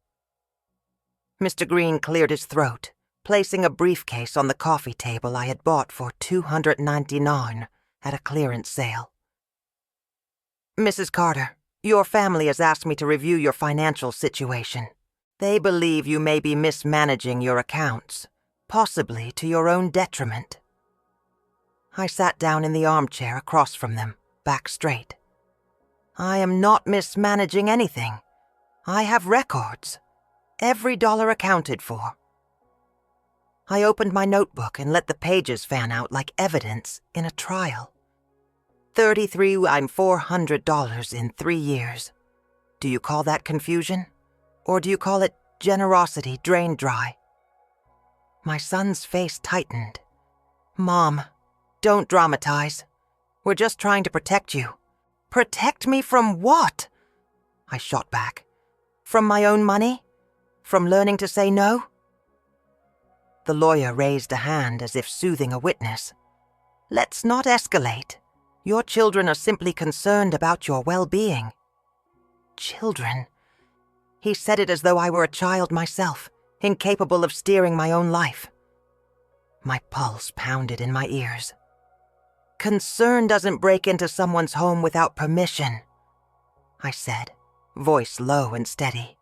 S1: Mr. Green cleared his throat, placing a briefcase on the coffee table I had bought for $299 at a clearance sale. Mrs. Carter, your family has asked me to review your financial situation. They believe you may be mismanaging your accounts, possibly to your own detriment. I sat down in the armchair across from them, back straight. I am not mismanaging anything. I have records. Every dollar accounted for. I opened my notebook and let the pages fan out like evidence in a trial. $400 in 3 years. Do you call that confusion? Or do you call it generosity drained dry? My son's face tightened. Mom, don't dramatize. We're just trying to protect you. Protect me from what? I shot back. From my own money? From learning to say no? The lawyer raised a hand as if soothing a witness. Let's not escalate. Your children are simply concerned about your well-being. Children? He said it as though I were a child myself, incapable of steering my own life. My pulse pounded in my ears. Concern doesn't break into someone's home without permission, I said, voice low and steady.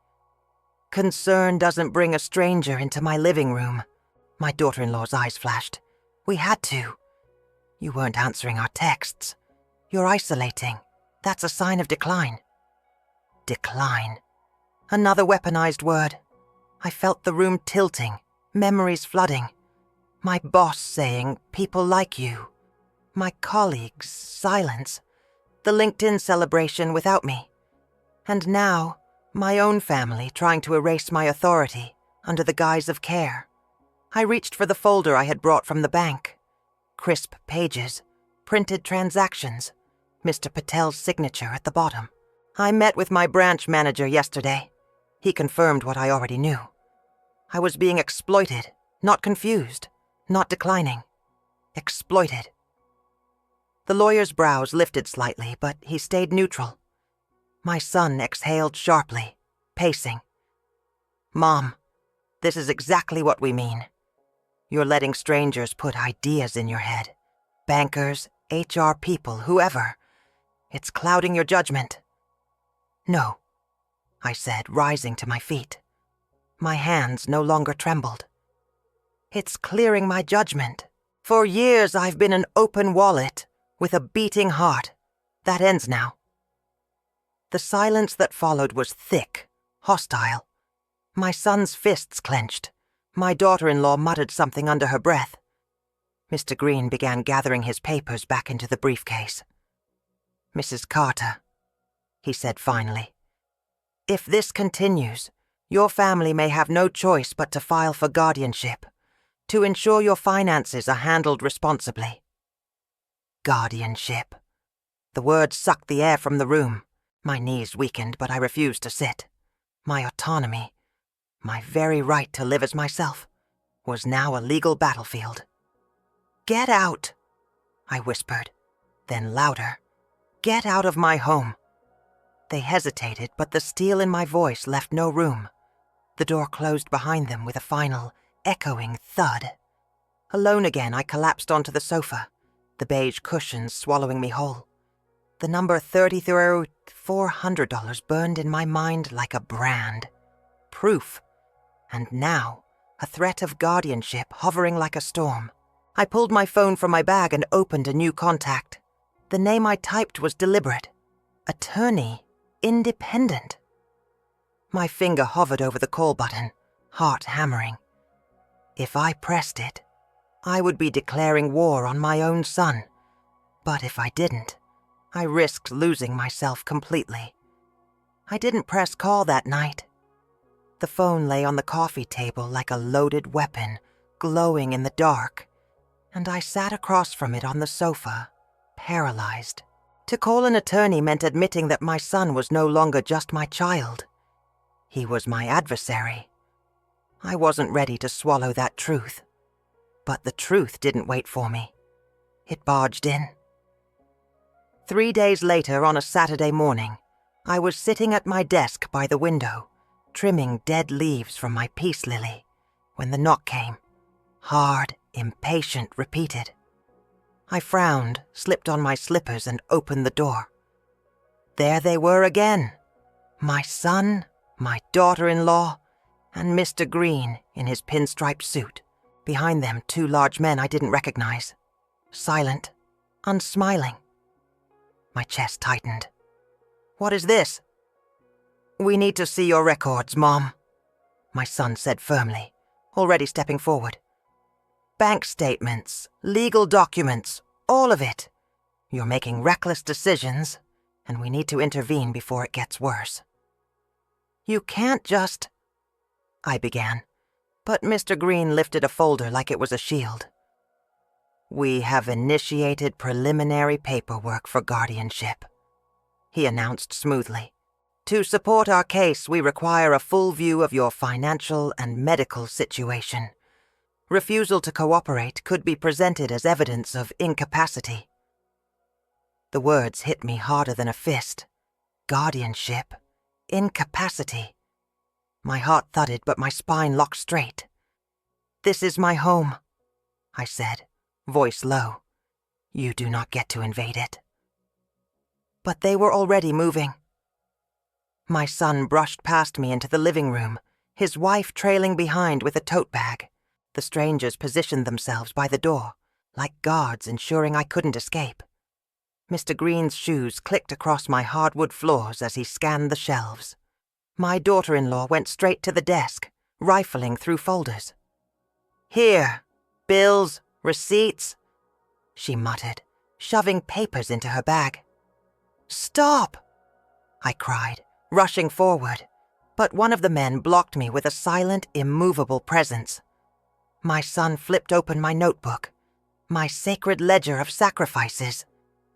S1: Concern doesn't bring a stranger into my living room. My daughter-in-law's eyes flashed. We had to. You weren't answering our texts. You're isolating. That's a sign of decline. Decline. Another weaponized word. I felt the room tilting, memories flooding. My boss saying, people like you. My colleagues' silence. The LinkedIn celebration without me. And now, my own family trying to erase my authority under the guise of care. I reached for the folder I had brought from the bank. Crisp pages, printed transactions, Mr. Patel's signature at the bottom. I met with my branch manager yesterday. He confirmed what I already knew. I was being exploited, not confused, not declining. Exploited. The lawyer's brows lifted slightly, but he stayed neutral. My son exhaled sharply, pacing. Mom, this is exactly what we mean. You're letting strangers put ideas in your head. Bankers, HR people, whoever. It's clouding your judgment. No, I said, rising to my feet. My hands no longer trembled. It's clearing my judgment. For years I've been an open wallet, with a beating heart. That ends now. The silence that followed was thick, hostile. My son's fists clenched. My daughter-in-law muttered something under her breath. Mr. Green began gathering his papers back into the briefcase. Mrs. Carter, he said finally, if this continues, your family may have no choice but to file for guardianship, to ensure your finances are handled responsibly. Guardianship. The word sucked the air from the room. My knees weakened, but I refused to sit. My autonomy, my very right to live as myself, was now a legal battlefield. Get out, I whispered, then louder. Get out of my home. They hesitated, but the steel in my voice left no room. The door closed behind them with a final, echoing thud. Alone again, I collapsed onto the sofa, the beige cushions swallowing me whole. The number $400 burned in my mind like a brand. Proof. And now, a threat of guardianship hovering like a storm. I pulled my phone from my bag and opened a new contact. The name I typed was deliberate. Attorney. Independent. My finger hovered over the call button, heart hammering. If I pressed it, I would be declaring war on my own son. But if I didn't, I risked losing myself completely. I didn't press call that night. The phone lay on the coffee table like a loaded weapon, glowing in the dark, and I sat across from it on the sofa, paralyzed. To call an attorney meant admitting that my son was no longer just my child. He was my adversary. I wasn't ready to swallow that truth. But the truth didn't wait for me. It barged in. 3 days later, on a Saturday morning, I was sitting at my desk by the window, trimming dead leaves from my peace lily, when the knock came. Hard, impatient, repeated. I frowned, slipped on my slippers, and opened the door. There they were again. My son, my daughter-in-law, and Mr. Green in his pinstriped suit. Behind them, 2 large men I didn't recognize. Silent, unsmiling. My chest tightened. "What is this?" "We need to see your records, Mom," my son said firmly, already stepping forward. "Bank statements, legal documents, all of it. You're making reckless decisions, and we need to intervene before it gets worse." "You can't just—" I began, but Mr. Green lifted a folder like it was a shield. "We have initiated preliminary paperwork for guardianship," he announced smoothly. "To support our case, we require a full view of your financial and medical situation. Refusal to cooperate could be presented as evidence of incapacity." The words hit me harder than a fist. Guardianship. Incapacity. My heart thudded, but my spine locked straight. "This is my home," I said, voice low. "You do not get to invade it." But they were already moving. My son brushed past me into the living room, his wife trailing behind with a tote bag. The strangers positioned themselves by the door, like guards ensuring I couldn't escape. Mr. Green's shoes clicked across my hardwood floors as he scanned the shelves. My daughter-in-law went straight to the desk, rifling through folders. "Here, bills, receipts," she muttered, shoving papers into her bag. "Stop!" I cried, rushing forward, but one of the men blocked me with a silent, immovable presence. My son flipped open my notebook, my sacred ledger of sacrifices,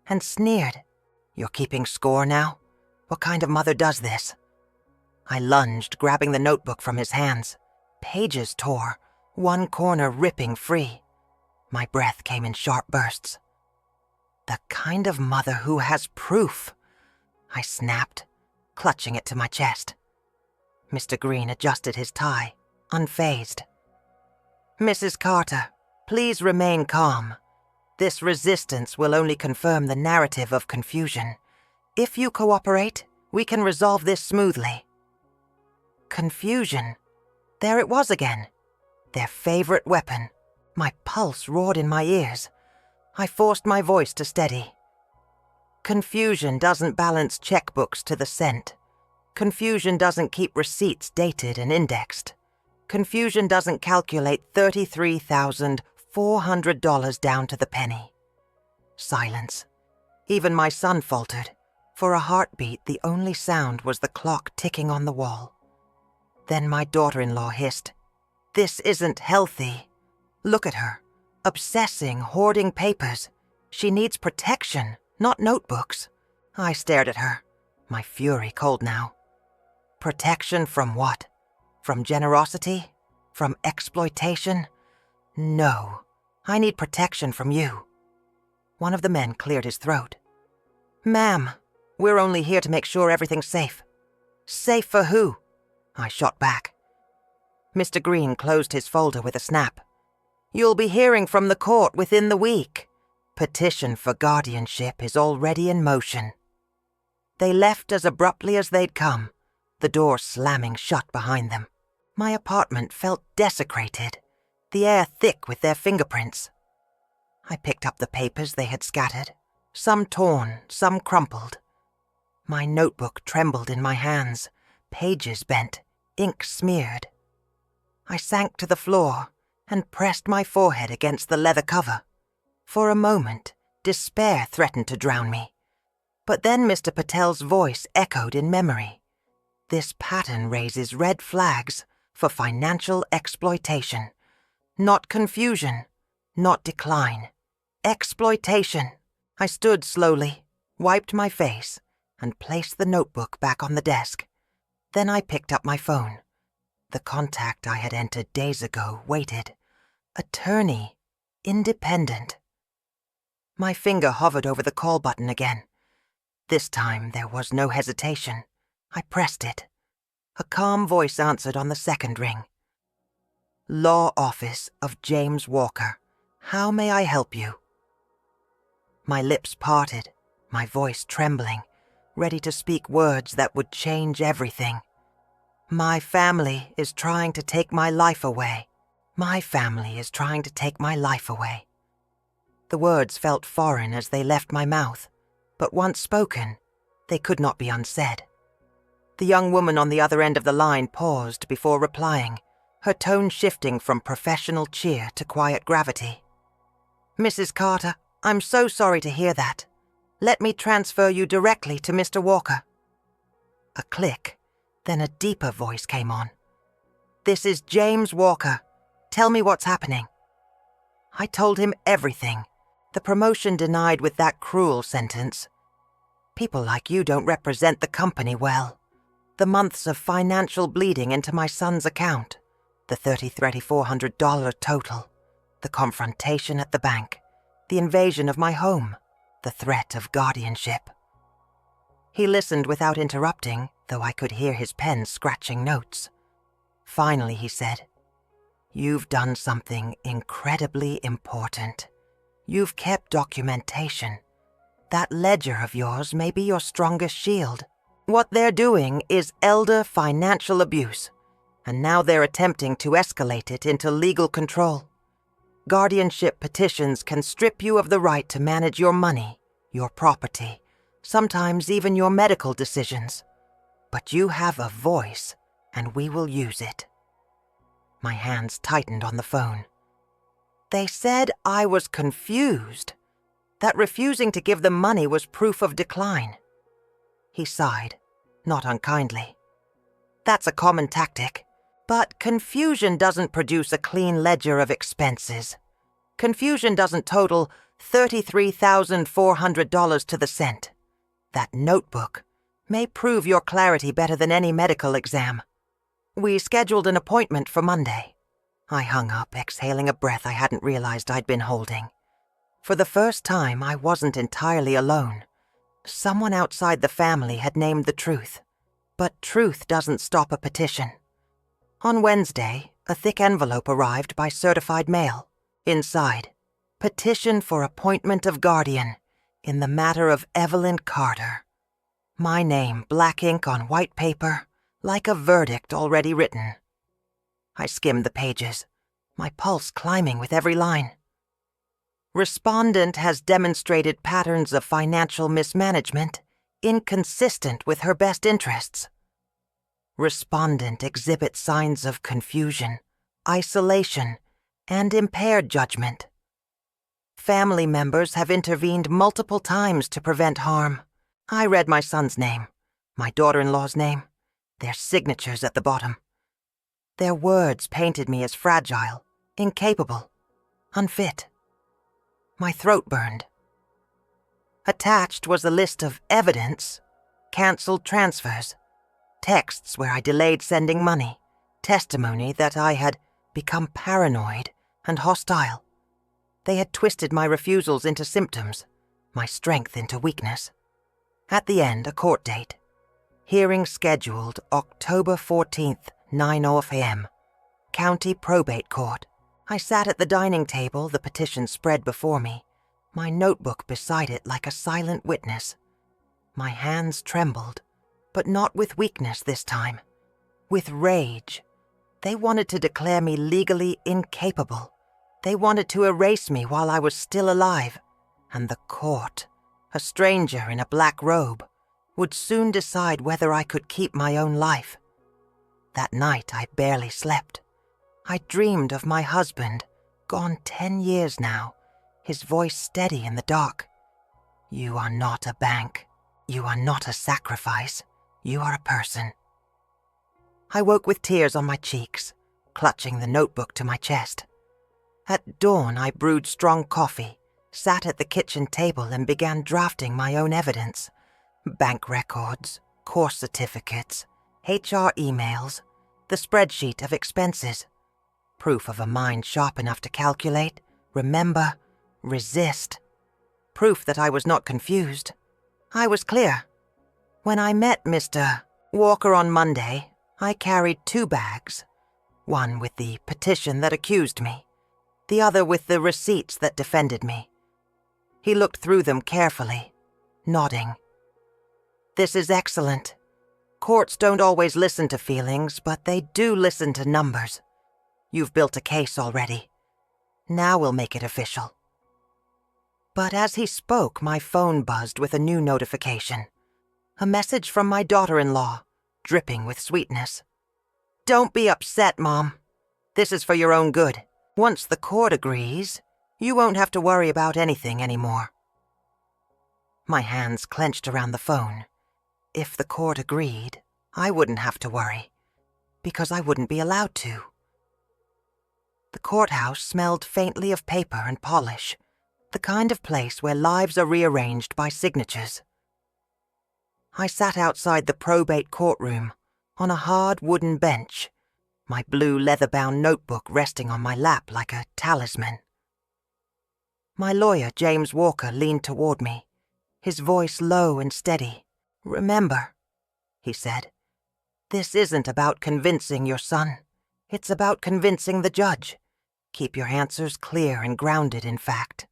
S1: and sneered. "You're keeping score now? What kind of mother does this?" I lunged, grabbing the notebook from his hands. Pages tore, one corner ripping free. My breath came in sharp bursts. "The kind of mother who has proof," I snapped, clutching it to my chest. Mr. Green adjusted his tie, unfazed. "Mrs. Carter, please remain calm. This resistance will only confirm the narrative of confusion. If you cooperate, we can resolve this smoothly." Confusion. There it was again. Their favorite weapon. My pulse roared in my ears. I forced my voice to steady. "Confusion doesn't balance checkbooks to the cent. Confusion doesn't keep receipts dated and indexed. Confusion doesn't calculate $33,400 down to the penny." Silence. Even my son faltered. For a heartbeat, the only sound was the clock ticking on the wall. Then my daughter-in-law hissed, "This isn't healthy. Look at her. Obsessing, hoarding papers. She needs protection, not notebooks." I stared at her, my fury cold now. Protection from what? From generosity? From exploitation? No. I need protection from you. One of the men cleared his throat. "Ma'am, we're only here to make sure everything's safe." "Safe for who?" I shot back. Mr. Green closed his folder with a snap. "You'll be hearing from the court within the week. Petition for guardianship is already in motion." They left as abruptly as they'd come, the door slamming shut behind them. My apartment felt desecrated, the air thick with their fingerprints. I picked up the papers they had scattered, some torn, some crumpled. My notebook trembled in my hands, pages bent, ink smeared. I sank to the floor and pressed my forehead against the leather cover. For a moment, despair threatened to drown me. But then Mr. Patel's voice echoed in memory. "This pattern raises red flags for financial exploitation. Not confusion, not decline. Exploitation." I stood slowly, wiped my face, and placed the notebook back on the desk. Then I picked up my phone. The contact I had entered days ago waited. Attorney. Independent. My finger hovered over the call button again. This time there was no hesitation. I pressed it. A calm voice answered on the second ring. Law Office of James Walker. How may I help you? My lips parted, my voice trembling, ready to speak words that would change everything. My family is trying to take my life away. My family is trying to take my life away. The words felt foreign as they left my mouth, but once spoken, they could not be unsaid. The young woman on the other end of the line paused before replying, her tone shifting from professional cheer to quiet gravity. Mrs. Carter, I'm so sorry to hear that. Let me transfer you directly to Mr. Walker. A click, then a deeper voice came on. This is James Walker. Tell me what's happening. I told him everything. The promotion denied with that cruel sentence. People like you don't represent the company well. The months of financial bleeding into my son's account, the $3,400 total, the confrontation at the bank, the invasion of my home, the threat of guardianship. He listened without interrupting, though I could hear his pen scratching notes. Finally, he said, You've done something incredibly important. You've kept documentation. That ledger of yours may be your strongest shield. What they're doing is elder financial abuse, and now they're attempting to escalate it into legal control. Guardianship petitions can strip you of the right to manage your money, your property, sometimes even your medical decisions. But you have a voice, and we will use it. My hands tightened on the phone. They said I was confused, that refusing to give them money was proof of decline. He sighed, not unkindly. That's a common tactic, but confusion doesn't produce a clean ledger of expenses. Confusion doesn't total $33,400 to the cent. That notebook may prove your clarity better than any medical exam. We scheduled an appointment for Monday. I hung up, exhaling a breath I hadn't realized I'd been holding. For the first time, I wasn't entirely alone. Someone outside the family had named the truth. But truth doesn't stop a petition. On Wednesday, a thick envelope arrived by certified mail. Inside, petition for appointment of guardian in the matter of Evelyn Carter. My name, black ink on white paper, like a verdict already written. I skimmed the pages, my pulse climbing with every line. Respondent has demonstrated patterns of financial mismanagement inconsistent with her best interests. Respondent exhibits signs of confusion, isolation, and impaired judgment. Family members have intervened multiple times to prevent harm. I read my son's name, my daughter-in-law's name, their signatures at the bottom. Their words painted me as fragile, incapable, unfit. My throat burned. Attached was a list of evidence, canceled transfers, texts where I delayed sending money, testimony that I had become paranoid and hostile. They had twisted my refusals into symptoms, my strength into weakness. At the end, a court date. Hearing scheduled October 14th, 9:00 a.m. County Probate Court. I sat at the dining table, the petition spread before me, my notebook beside it like a silent witness. My hands trembled, but not with weakness this time. With rage. They wanted to declare me legally incapable. They wanted to erase me while I was still alive. And the court, a stranger in a black robe, would soon decide whether I could keep my own life. That night I barely slept. I dreamed of my husband, gone 10 years now, his voice steady in the dark. You are not a bank. You are not a sacrifice. You are a person. I woke with tears on my cheeks, clutching the notebook to my chest. At dawn, I brewed strong coffee, sat at the kitchen table and began drafting my own evidence. Bank records, course certificates, HR emails, the spreadsheet of expenses, proof of a mind sharp enough to calculate, remember, resist, proof that I was not confused. I was clear. When I met Mr. Walker on Monday, I carried 2 bags, one with the petition that accused me, the other with the receipts that defended me. He looked through them carefully, nodding. This is excellent. Courts don't always listen to feelings, but they do listen to numbers. You've built a case already. Now we'll make it official. But as he spoke, my phone buzzed with a new notification. A message from my daughter-in-law, dripping with sweetness. Don't be upset, Mom. This is for your own good. Once the court agrees, you won't have to worry about anything anymore. My hands clenched around the phone. If the court agreed, I wouldn't have to worry, because I wouldn't be allowed to. The courthouse smelled faintly of paper and polish, the kind of place where lives are rearranged by signatures. I sat outside the probate courtroom, on a hard wooden bench, my blue leather-bound notebook resting on my lap like a talisman. My lawyer, James Walker, leaned toward me, his voice low and steady. Remember, he said, this isn't about convincing your son. It's about convincing the judge. Keep your answers clear and grounded in fact.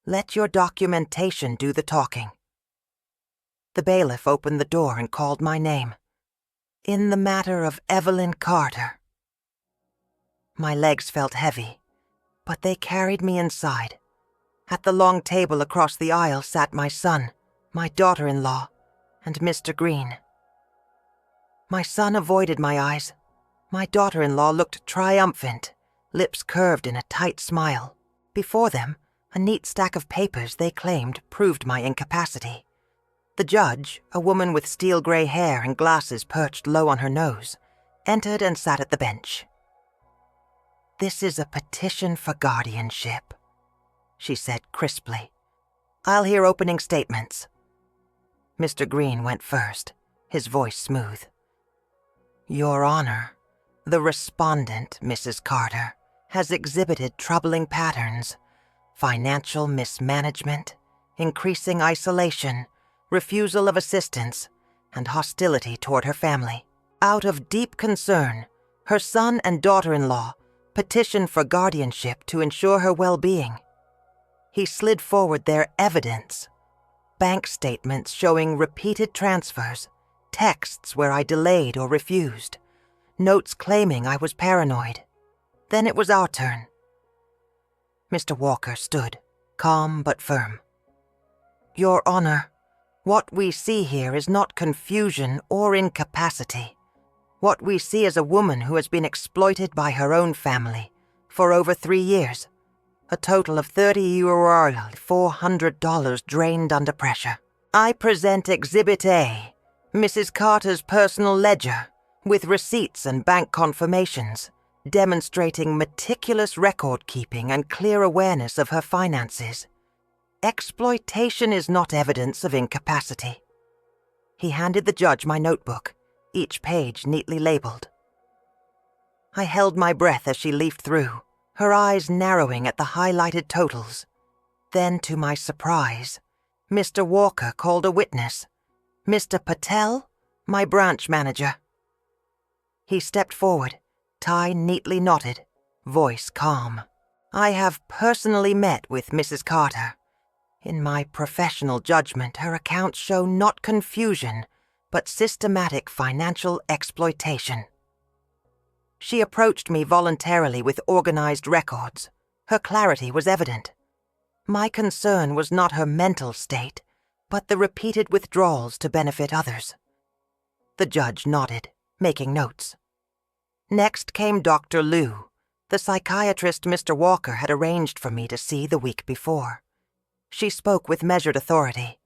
S1: Let your documentation do the talking. The bailiff opened the door and called my name. In the matter of Evelyn Carter. My legs felt heavy, but they carried me inside. At the long table across the aisle sat my son, my daughter-in-law, and Mr. Green. My son avoided my eyes. My daughter-in-law looked triumphant, lips curved in a tight smile. Before them, a neat stack of papers they claimed proved my incapacity. The judge, a woman with steel-gray hair and glasses perched low on her nose, entered and sat at the bench. This is a petition for guardianship, she said crisply. I'll hear opening statements. Mr. Green went first, his voice smooth. Your Honor, the respondent, Mrs. Carter, has exhibited troubling patterns, financial mismanagement, increasing isolation, refusal of assistance, and hostility toward her family. Out of deep concern, her son and daughter-in-law petitioned for guardianship to ensure her well-being. He slid forward their evidence, bank statements showing repeated transfers, texts where I delayed or refused, notes claiming I was paranoid. Then it was our turn. Mr. Walker stood, calm but firm. Your Honor, what we see here is not confusion or incapacity. What we see is a woman who has been exploited by her own family for over 3 years. A total of $400 drained under pressure. I present Exhibit A, Mrs. Carter's personal ledger, with receipts and bank confirmations, demonstrating meticulous record-keeping and clear awareness of her finances. Exploitation is not evidence of incapacity. He handed the judge my notebook, each page neatly labeled. I held my breath as she leafed through, her eyes narrowing at the highlighted totals. Then, to my surprise, Mr. Walker called a witness, Mr. Patel, my branch manager. He stepped forward, tie neatly knotted, voice calm. I have personally met with Mrs. Carter. In my professional judgment, her accounts show not confusion, but systematic financial exploitation. She approached me voluntarily with organized records. Her clarity was evident. My concern was not her mental state, but the repeated withdrawals to benefit others. The judge nodded, making notes. Next came Dr. Liu, the psychiatrist Mr. Walker had arranged for me to see the week before. She spoke with measured authority.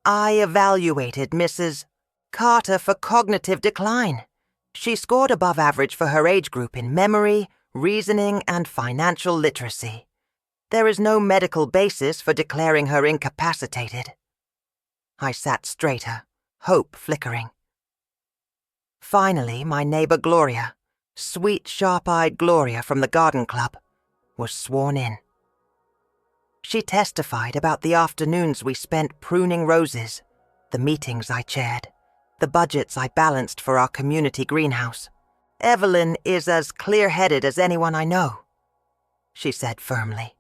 S1: I evaluated Mrs. Carter for cognitive decline. She scored above average for her age group in memory, reasoning, and financial literacy. There is no medical basis for declaring her incapacitated. I sat straighter, hope flickering. Finally, my neighbor Gloria, sweet, sharp-eyed Gloria from the garden club, was sworn in. She testified about the afternoons we spent pruning roses, the meetings I chaired, the budgets I balanced for our community greenhouse. "Evelyn is as clear-headed as anyone I know," she said firmly.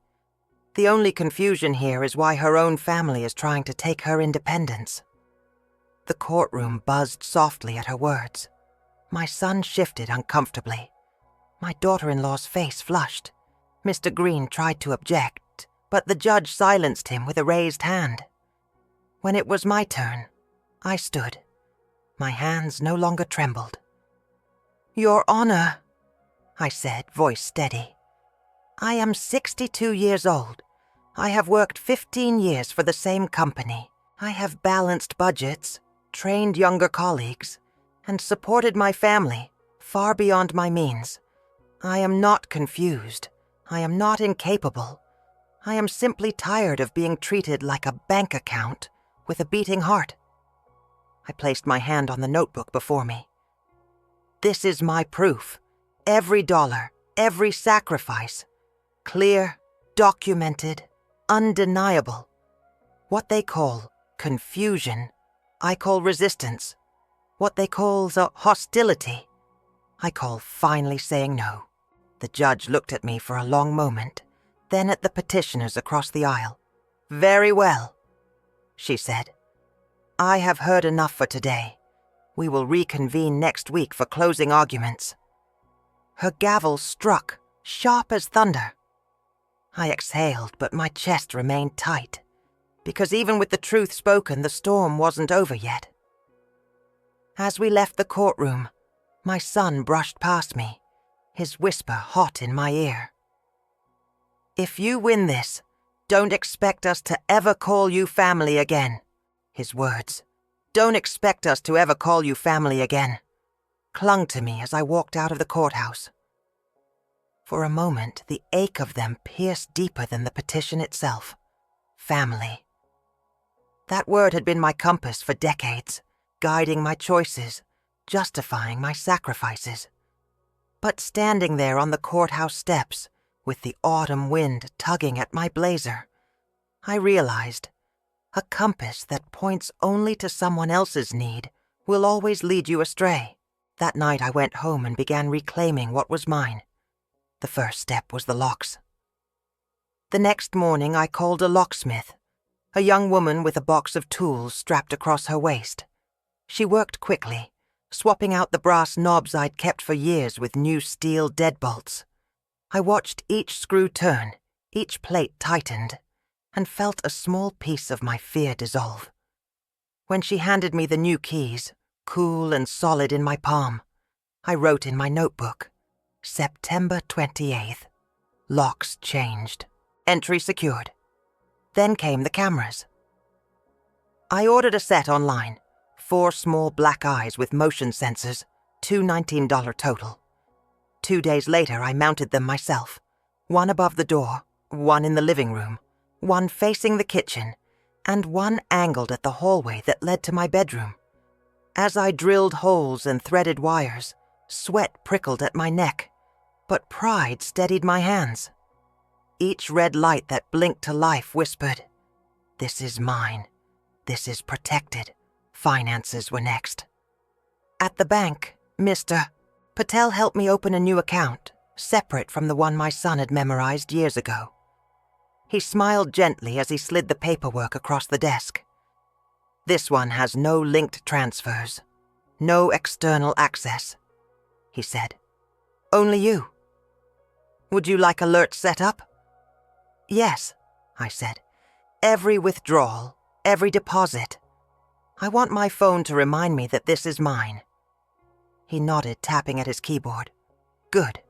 S1: "The only confusion here is why her own family is trying to take her independence." The courtroom buzzed softly at her words. My son shifted uncomfortably. My daughter-in-law's face flushed. Mr. Green tried to object, but the judge silenced him with a raised hand. When it was my turn, I stood. My hands no longer trembled. "Your Honor," I said, voice steady, "I am 62 years old. I have worked 15 years for the same company. I have balanced budgets, trained younger colleagues, and supported my family far beyond my means. I am not confused. I am not incapable. I am simply tired of being treated like a bank account with a beating heart." I placed my hand on the notebook before me. "This is my proof. Every dollar, every sacrifice. Clear, documented, undeniable. What they call confusion, I call resistance. What they call hostility, I call finally saying no." The judge looked at me for a long moment, then at the petitioners across the aisle. "Very well," she said. "I have heard enough for today. We will reconvene next week for closing arguments." Her gavel struck, sharp as thunder. I exhaled, but my chest remained tight, because even with the truth spoken, the storm wasn't over yet. As we left the courtroom, my son brushed past me, his whisper hot in my ear. "If you win this, don't expect us to ever call you family again." His words, "Don't expect us to ever call you family again," clung to me as I walked out of the courthouse. For a moment, the ache of them pierced deeper than the petition itself. Family. That word had been my compass for decades, guiding my choices, justifying my sacrifices. But standing there on the courthouse steps, with the autumn wind tugging at my blazer, I realized a compass that points only to someone else's need will always lead you astray. That night I went home and began reclaiming what was mine. The first step was the locks. The next morning I called a locksmith, a young woman with a box of tools strapped across her waist. She worked quickly, swapping out the brass knobs I'd kept for years with new steel deadbolts. I watched each screw turn, each plate tightened, and felt a small piece of my fear dissolve. When she handed me the new keys, cool and solid in my palm, I wrote in my notebook, September 28th. Locks changed. Entry secured. Then came the cameras. I ordered a set online, 4 small black eyes with motion sensors, $2 $19 total. 2 days later, I mounted them myself, one above the door, one in the living room, one facing the kitchen, and one angled at the hallway that led to my bedroom. As I drilled holes and threaded wires, sweat prickled at my neck, but pride steadied my hands. Each red light that blinked to life whispered, "This is mine. This is protected." Finances were next. At the bank, Mr. Patel helped me open a new account, separate from the one my son had memorized years ago. He smiled gently as he slid the paperwork across the desk. "This one has no linked transfers, no external access," he said. "Only you. Would you like alerts set up?" "Yes," I said. "Every withdrawal, every deposit. I want my phone to remind me that this is mine." He nodded, tapping at his keyboard. "Good.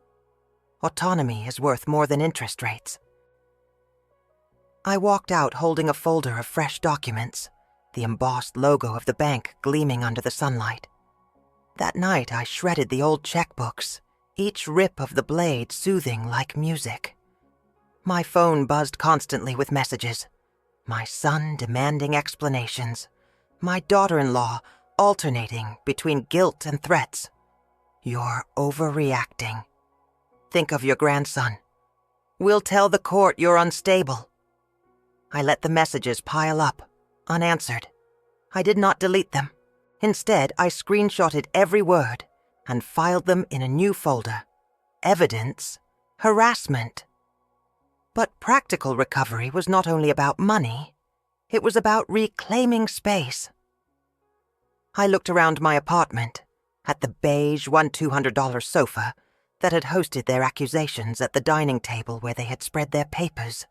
S1: Autonomy is worth more than interest rates." I walked out holding a folder of fresh documents, the embossed logo of the bank gleaming under the sunlight. That night I shredded the old checkbooks, each rip of the blade soothing like music. My phone buzzed constantly with messages. My son demanding explanations. My daughter-in-law alternating between guilt and threats. "You're overreacting. Think of your grandson. We'll tell the court you're unstable." I let the messages pile up, unanswered. I did not delete them. Instead, I screenshotted every word and filed them in a new folder. Evidence, harassment. But practical recovery was not only about money, it was about reclaiming space. I looked around my apartment, at the beige $200 sofa that had hosted their accusations at the dining table where they had spread their papers,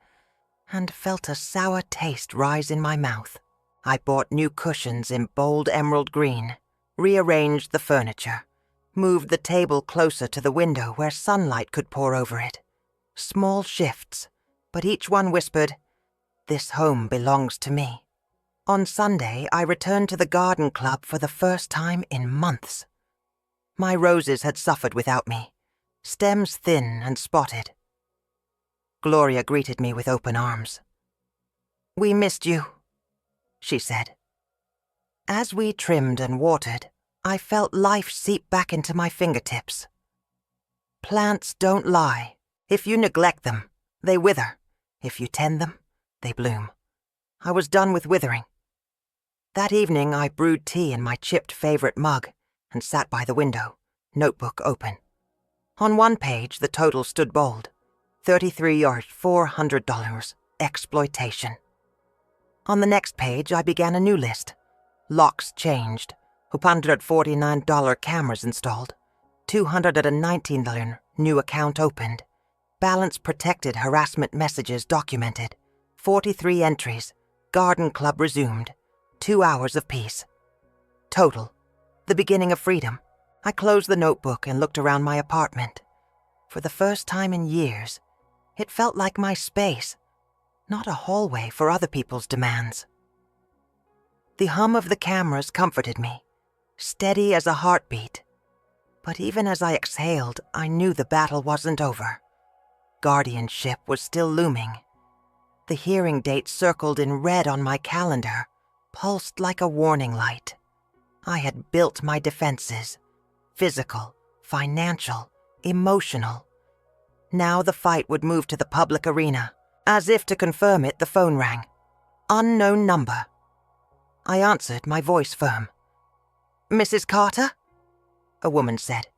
S1: and felt a sour taste rise in my mouth. I bought new cushions in bold emerald green, rearranged the furniture, moved the table closer to the window where sunlight could pour over it. Small shifts, but each one whispered, "This home belongs to me." On Sunday, I returned to the garden club for the first time in months. My roses had suffered without me, stems thin and spotted. Gloria greeted me with open arms. "We missed you," she said. As we trimmed and watered, I felt life seep back into my fingertips. Plants don't lie. If you neglect them, they wither. If you tend them, they bloom. I was done with withering. That evening, I brewed tea in my chipped favorite mug and sat by the window, notebook open. On one page, the total stood bold: $33 or $400, exploitation. On the next page, I began a new list. Locks changed, $149 cameras installed, $219 new account opened, balance protected harassment messages documented, 43 entries, garden club resumed, 2 hours of peace. Total, the beginning of freedom. I closed the notebook and looked around my apartment. For the first time in years, it felt like my space, not a hallway for other people's demands. The hum of the cameras comforted me, steady as a heartbeat. But even as I exhaled, I knew the battle wasn't over. Guardianship was still looming. The hearing date circled in red on my calendar pulsed like a warning light. I had built my defenses: physical, financial, emotional. Now the fight would move to the public arena. As if to confirm it, the phone rang. Unknown number. I answered, my voice firm. "Mrs. Carter?" a woman said.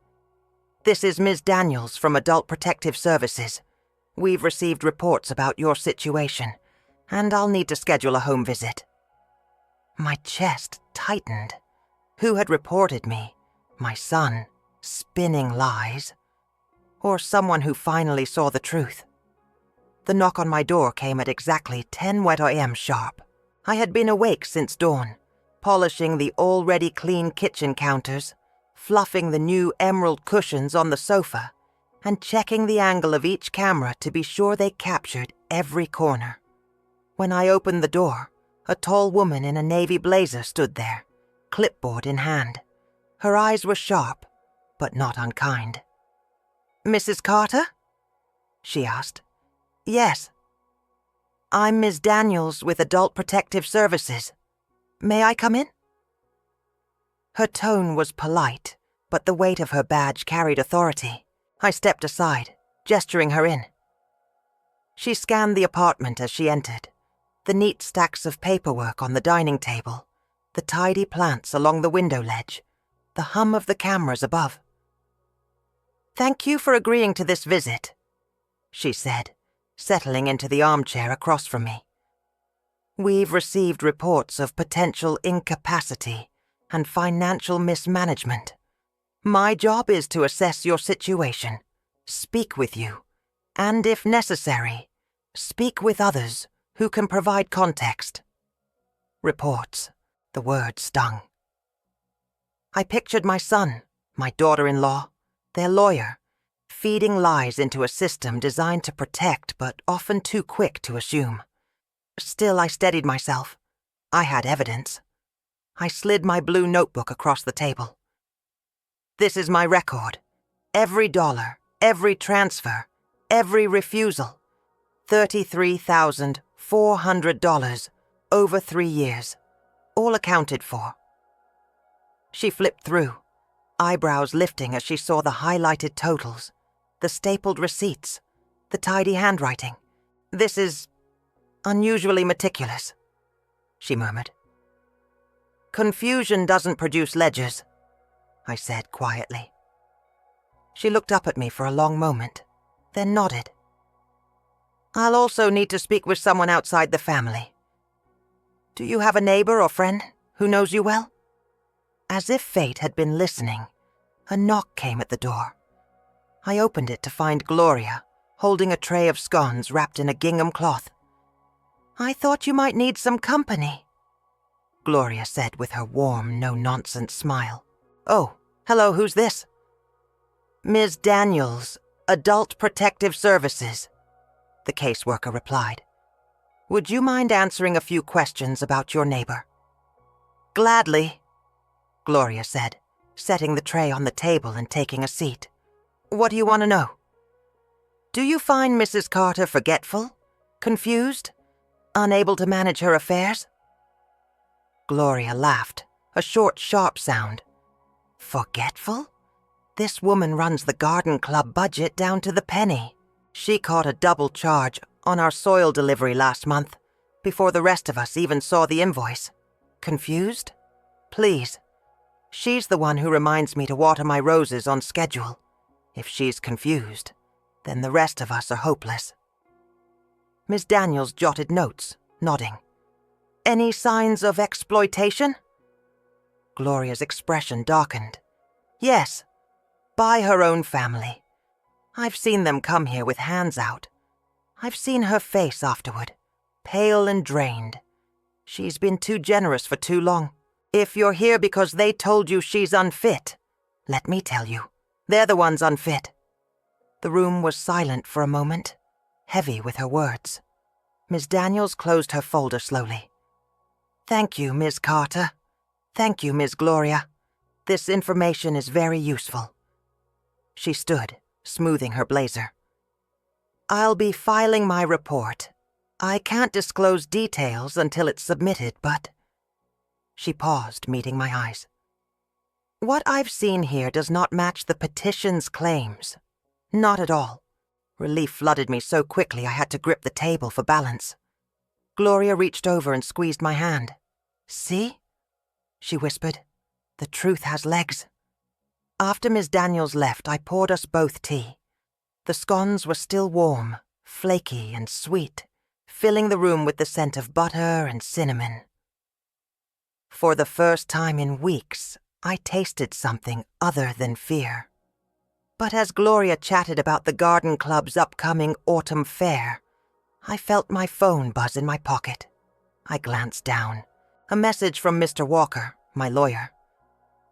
S1: "This is Ms. Daniels from Adult Protective Services. We've received reports about your situation, and I'll need to schedule a home visit." My chest tightened. Who had reported me? My son, spinning lies? Or someone who finally saw the truth? The knock on my door came at exactly 10 wet a.m. sharp. I had been awake since dawn, polishing the already clean kitchen counters, fluffing the new emerald cushions on the sofa, and checking the angle of each camera to be sure they captured every corner. When I opened the door, a tall woman in a navy blazer stood there, clipboard in hand. Her eyes were sharp, but not unkind. "Mrs. Carter?" she asked. "Yes. I'm Ms. Daniels with Adult Protective Services. May I come in?" Her tone was polite, but the weight of her badge carried authority. I stepped aside, gesturing her in. She scanned the apartment as she entered. The neat stacks of paperwork on the dining table, the tidy plants along the window ledge, the hum of the cameras above. "Thank you for agreeing to this visit," she said, settling into the armchair across from me. "We've received reports of potential incapacity and financial mismanagement. My job is to assess your situation, speak with you, and if necessary, speak with others who can provide context." Reports, the word stung. I pictured my son, my daughter-in-law, their lawyer, feeding lies into a system designed to protect but often too quick to assume. Still, I steadied myself. I had evidence. I slid my blue notebook across the table. "This is my record. Every dollar, every transfer, every refusal. $33,400 over 3 years. All accounted for." She flipped through, eyebrows lifting as she saw the highlighted totals, the stapled receipts, the tidy handwriting. "This is unusually meticulous," she murmured. "Confusion doesn't produce ledgers," I said quietly. She looked up at me for a long moment, then nodded. "I'll also need to speak with someone outside the family. Do you have a neighbor or friend who knows you well?" As if fate had been listening, a knock came at the door. I opened it to find Gloria, holding a tray of scones wrapped in a gingham cloth. "I thought you might need some company," Gloria said with her warm, no-nonsense smile. "Oh, hello, who's this?" "Ms. Daniels, Adult Protective Services," the caseworker replied. "Would you mind answering a few questions about your neighbor?" "Gladly," Gloria said, setting the tray on the table and taking a seat. "What do you want to know? Do you find Mrs. Carter forgetful, confused, unable to manage her affairs?" Gloria laughed, a short, sharp sound. "Forgetful? This woman runs the garden club budget down to the penny. She caught a double charge on our soil delivery last month, before the rest of us even saw the invoice. Confused? Please. She's the one who reminds me to water my roses on schedule. If she's confused, then the rest of us are hopeless." Ms. Daniels jotted notes, nodding. "Any signs of exploitation?" Gloria's expression darkened. "Yes, by her own family. I've seen them come here with hands out. I've seen her face afterward, pale and drained. She's been too generous for too long. If you're here because they told you she's unfit, let me tell you, they're the ones unfit." The room was silent for a moment, heavy with her words. Ms. Daniels closed her folder slowly. "Thank you, Ms. Carter. Thank you, Ms. Gloria. This information is very useful." She stood, smoothing her blazer. "I'll be filing my report. I can't disclose details until it's submitted, but—" She paused, meeting my eyes. "What I've seen here does not match the petition's claims. Not at all." Relief flooded me so quickly I had to grip the table for balance. Gloria reached over and squeezed my hand. "See?" she whispered. "The truth has legs." After Ms. Daniels left, I poured us both tea. The scones were still warm, flaky and sweet, filling the room with the scent of butter and cinnamon. For the first time in weeks, I tasted something other than fear. But as Gloria chatted about the garden club's upcoming autumn fair, I felt my phone buzz in my pocket. I glanced down. A message from Mr. Walker, my lawyer.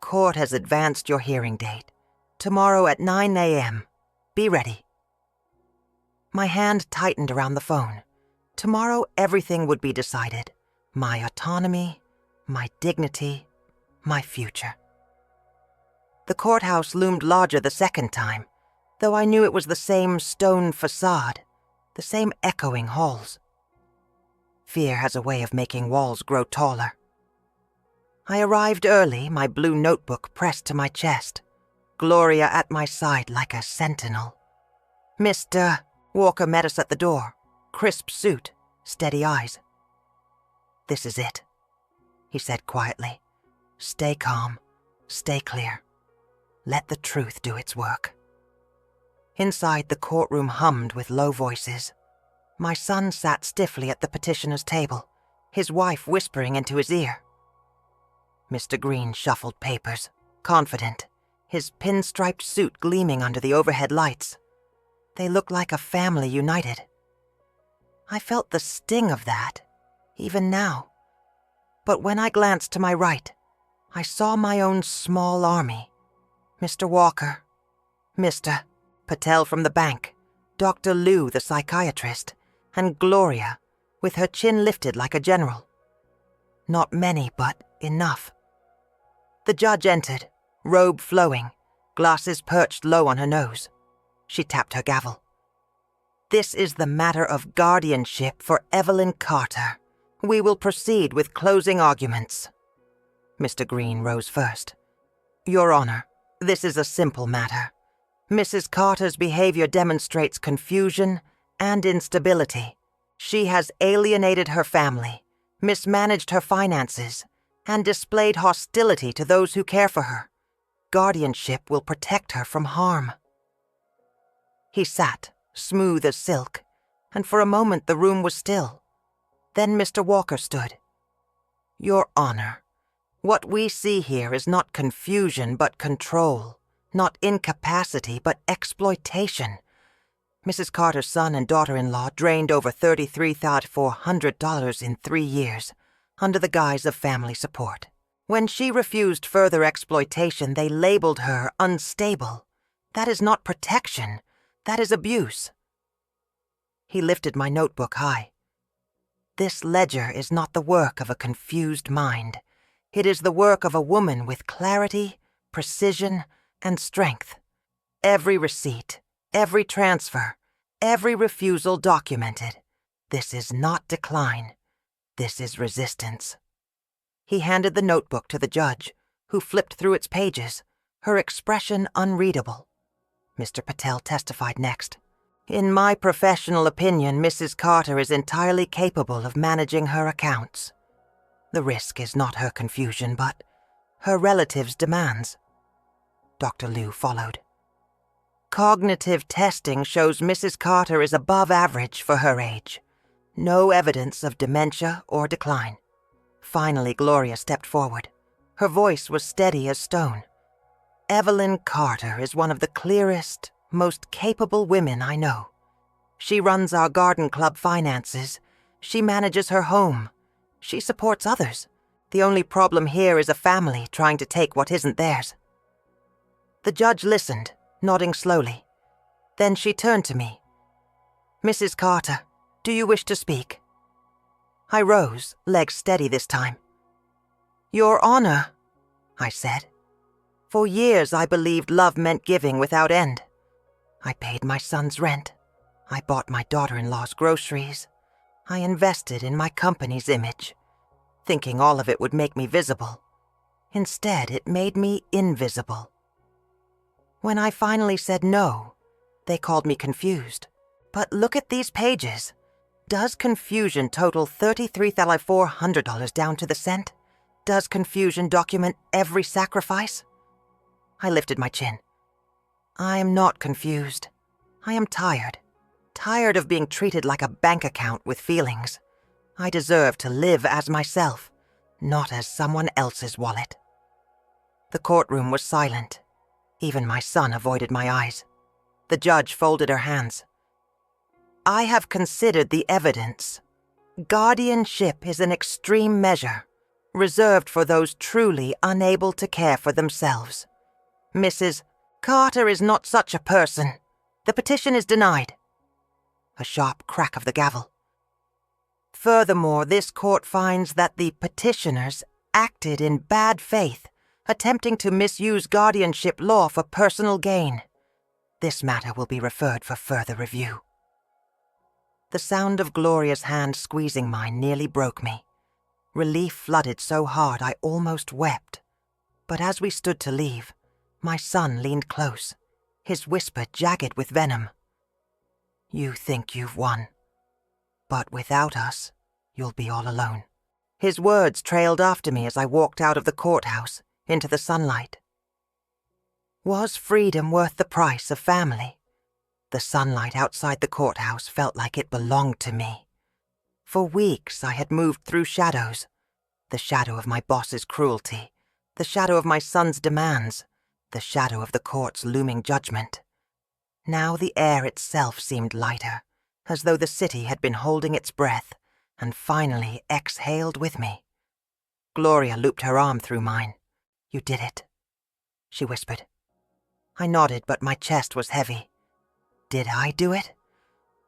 S1: "Court has advanced your hearing date. Tomorrow at 9 a.m. Be ready." My hand tightened around the phone. Tomorrow everything would be decided. My autonomy, my dignity, my future. The courthouse loomed larger the second time, though I knew it was the same stone facade, the same echoing halls. Fear has a way of making walls grow taller. I arrived early, my blue notebook pressed to my chest, Gloria at my side like a sentinel. Mr. Walker met us at the door, crisp suit, steady eyes. "This is it," he said quietly. "Stay calm, stay clear. Let the truth do its work." Inside, the courtroom hummed with low voices. My son sat stiffly at the petitioner's table, his wife whispering into his ear. Mr. Green shuffled papers, confident, his pinstriped suit gleaming under the overhead lights. They looked like a family united. I felt the sting of that, even now. But when I glanced to my right, I saw my own small army. Mr. Walker, Mr. Patel from the bank, Dr. Liu, the psychiatrist, and Gloria, with her chin lifted like a general. Not many, but enough. The judge entered, robe flowing, glasses perched low on her nose. She tapped her gavel. "This is the matter of guardianship for Evelyn Carter. We will proceed with closing arguments." Mr. Green rose first, Your Honor, this is a simple matter. Mrs. Carter's behavior demonstrates confusion and instability. She has alienated her family, mismanaged her finances, and displayed hostility to those who care for her. Guardianship will protect her from harm. He sat, smooth as silk, and for a moment the room was still. Then Mr. Walker stood. Your Honor, what we see here is not confusion but control, not incapacity but exploitation. Mrs. Carter's son and daughter-in-law drained over $33,400 in 3 years, under the guise of family support. When she refused further exploitation, they labeled her unstable. That is not protection. That is abuse. He lifted my notebook high. This ledger is not the work of a confused mind. It is the work of a woman with clarity, precision, and strength. Every receipt, every transfer, every refusal documented. This is not decline. This is resistance. He handed the notebook to the judge, who flipped through its pages, her expression unreadable. Mr. Patel testified next. In my professional opinion, Mrs. Carter is entirely capable of managing her accounts. The risk is not her confusion, but her relatives' demands. Dr. Liu followed. Cognitive testing shows Mrs. Carter is above average for her age. No evidence of dementia or decline. Finally, Gloria stepped forward. Her voice was steady as stone. Evelyn Carter is one of the clearest, most capable women I know. She runs our garden club finances. She manages her home. She supports others. The only problem here is a family trying to take what isn't theirs. The judge listened, nodding slowly. Then she turned to me. Mrs. Carter, do you wish to speak? I rose, legs steady this time. Your Honor, I said. For years I believed love meant giving without end. I paid my son's rent. I bought my daughter-in-law's groceries. I invested in my company's image, thinking all of it would make me visible. Instead, it made me invisible. When I finally said no, they called me confused. But look at these pages. Does confusion total $33,400 down to the cent? Does confusion document every sacrifice? I lifted my chin. I am not confused. I am tired. Tired of being treated like a bank account with feelings. I deserve to live as myself, not as someone else's wallet. The courtroom was silent. Even my son avoided my eyes. The judge folded her hands. I have considered the evidence. Guardianship is an extreme measure, reserved for those truly unable to care for themselves. Mrs. Carter is not such a person. The petition is denied. A sharp crack of the gavel. Furthermore, this court finds that the petitioners acted in bad faith, attempting to misuse guardianship law for personal gain. This matter will be referred for further review. The sound of Gloria's hand squeezing mine nearly broke me. Relief flooded so hard I almost wept. But as we stood to leave, my son leaned close, his whisper jagged with venom. You think you've won. But without us, you'll be all alone. His words trailed after me as I walked out of the courthouse, into the sunlight. Was freedom worth the price of family? The sunlight outside the courthouse felt like it belonged to me. For weeks I had moved through shadows. The shadow of my boss's cruelty, the shadow of my son's demands, the shadow of the court's looming judgment. Now the air itself seemed lighter, as though the city had been holding its breath and finally exhaled with me. Gloria looped her arm through mine. You did it, she whispered. I nodded, but my chest was heavy. Did I do it?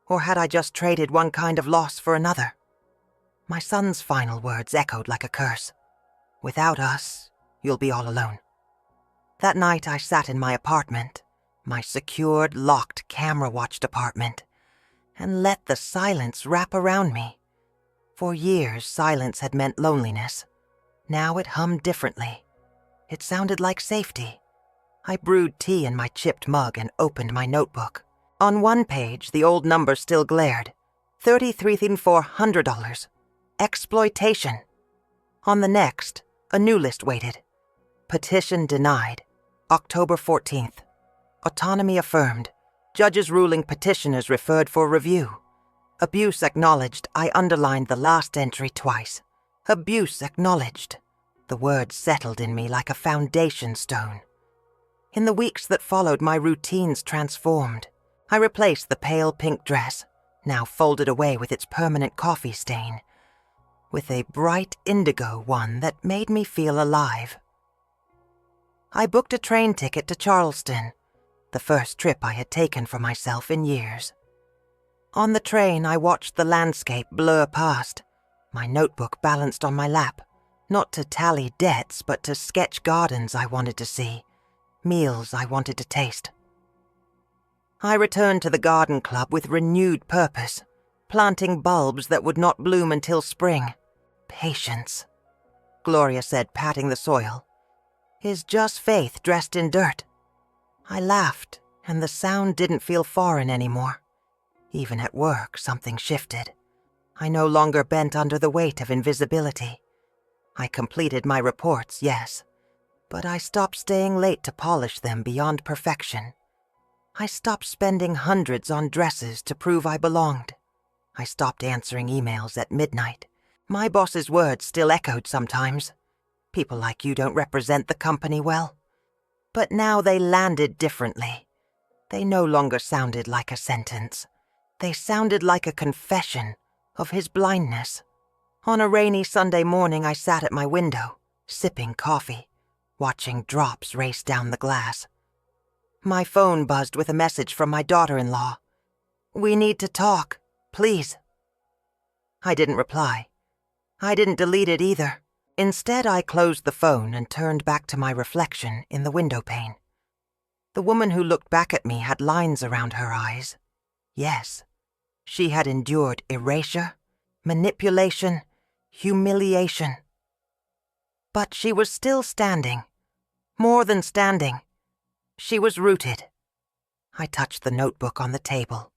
S1: Or had I just traded one kind of loss for another? My son's final words echoed like a curse. Without us, you'll be all alone. That night I sat in my apartment, my secured, locked, camera-watched apartment, and let the silence wrap around me. For years, silence had meant loneliness. Now it hummed differently. It sounded like safety. I brewed tea in my chipped mug and opened my notebook. On one page, the old number still glared. $33,400. Exploitation. On the next, a new list waited. Petition denied. October 14th. Autonomy affirmed. Judges ruling petitioners referred for review. Abuse acknowledged. I underlined the last entry twice. Abuse acknowledged. The words settled in me like a foundation stone. In the weeks that followed, my routines transformed. I replaced the pale pink dress, now folded away with its permanent coffee stain, with a bright indigo one that made me feel alive. I booked a train ticket to Charleston, the first trip I had taken for myself in years. On the train, I watched the landscape blur past, my notebook balanced on my lap, not to tally debts, but to sketch gardens I wanted to see, meals I wanted to taste. I returned to the garden club with renewed purpose, planting bulbs that would not bloom until spring. Patience, Gloria said, patting the soil. Is just faith dressed in dirt. I laughed, and the sound didn't feel foreign anymore. Even at work, something shifted. I no longer bent under the weight of invisibility. I completed my reports, yes, but I stopped staying late to polish them beyond perfection. I stopped spending hundreds on dresses to prove I belonged. I stopped answering emails at midnight. My boss's words still echoed sometimes. People like you don't represent the company well. But now they landed differently. They no longer sounded like a sentence. They sounded like a confession of his blindness. On a rainy Sunday morning, I sat at my window, sipping coffee, watching drops race down the glass. My phone buzzed with a message from my daughter-in-law. "We need to talk, please." I didn't reply. I didn't delete it either. Instead, I closed the phone and turned back to my reflection in the window pane. The woman who looked back at me had lines around her eyes. Yes, she had endured erasure, manipulation, humiliation. But she was still standing. More than standing. She was rooted. I touched the notebook on the table,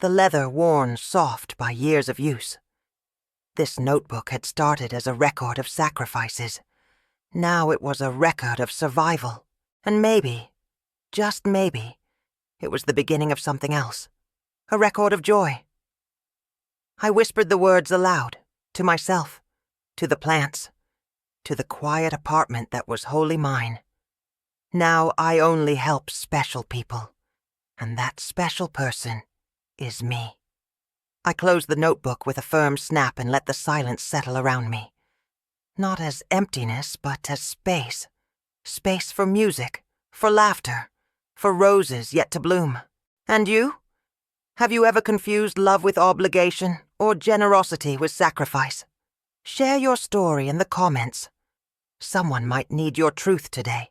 S1: the leather worn soft by years of use. This notebook had started as a record of sacrifices. Now it was a record of survival. And maybe, just maybe, it was the beginning of something else. A record of joy. I whispered the words aloud, to myself, to the plants, to the quiet apartment that was wholly mine. Now I only help special people, and that special person is me. I closed the notebook with a firm snap and let the silence settle around me. Not as emptiness, but as space. Space for music, for laughter, for roses yet to bloom. And you? Have you ever confused love with obligation or generosity with sacrifice? Share your story in the comments. Someone might need your truth today.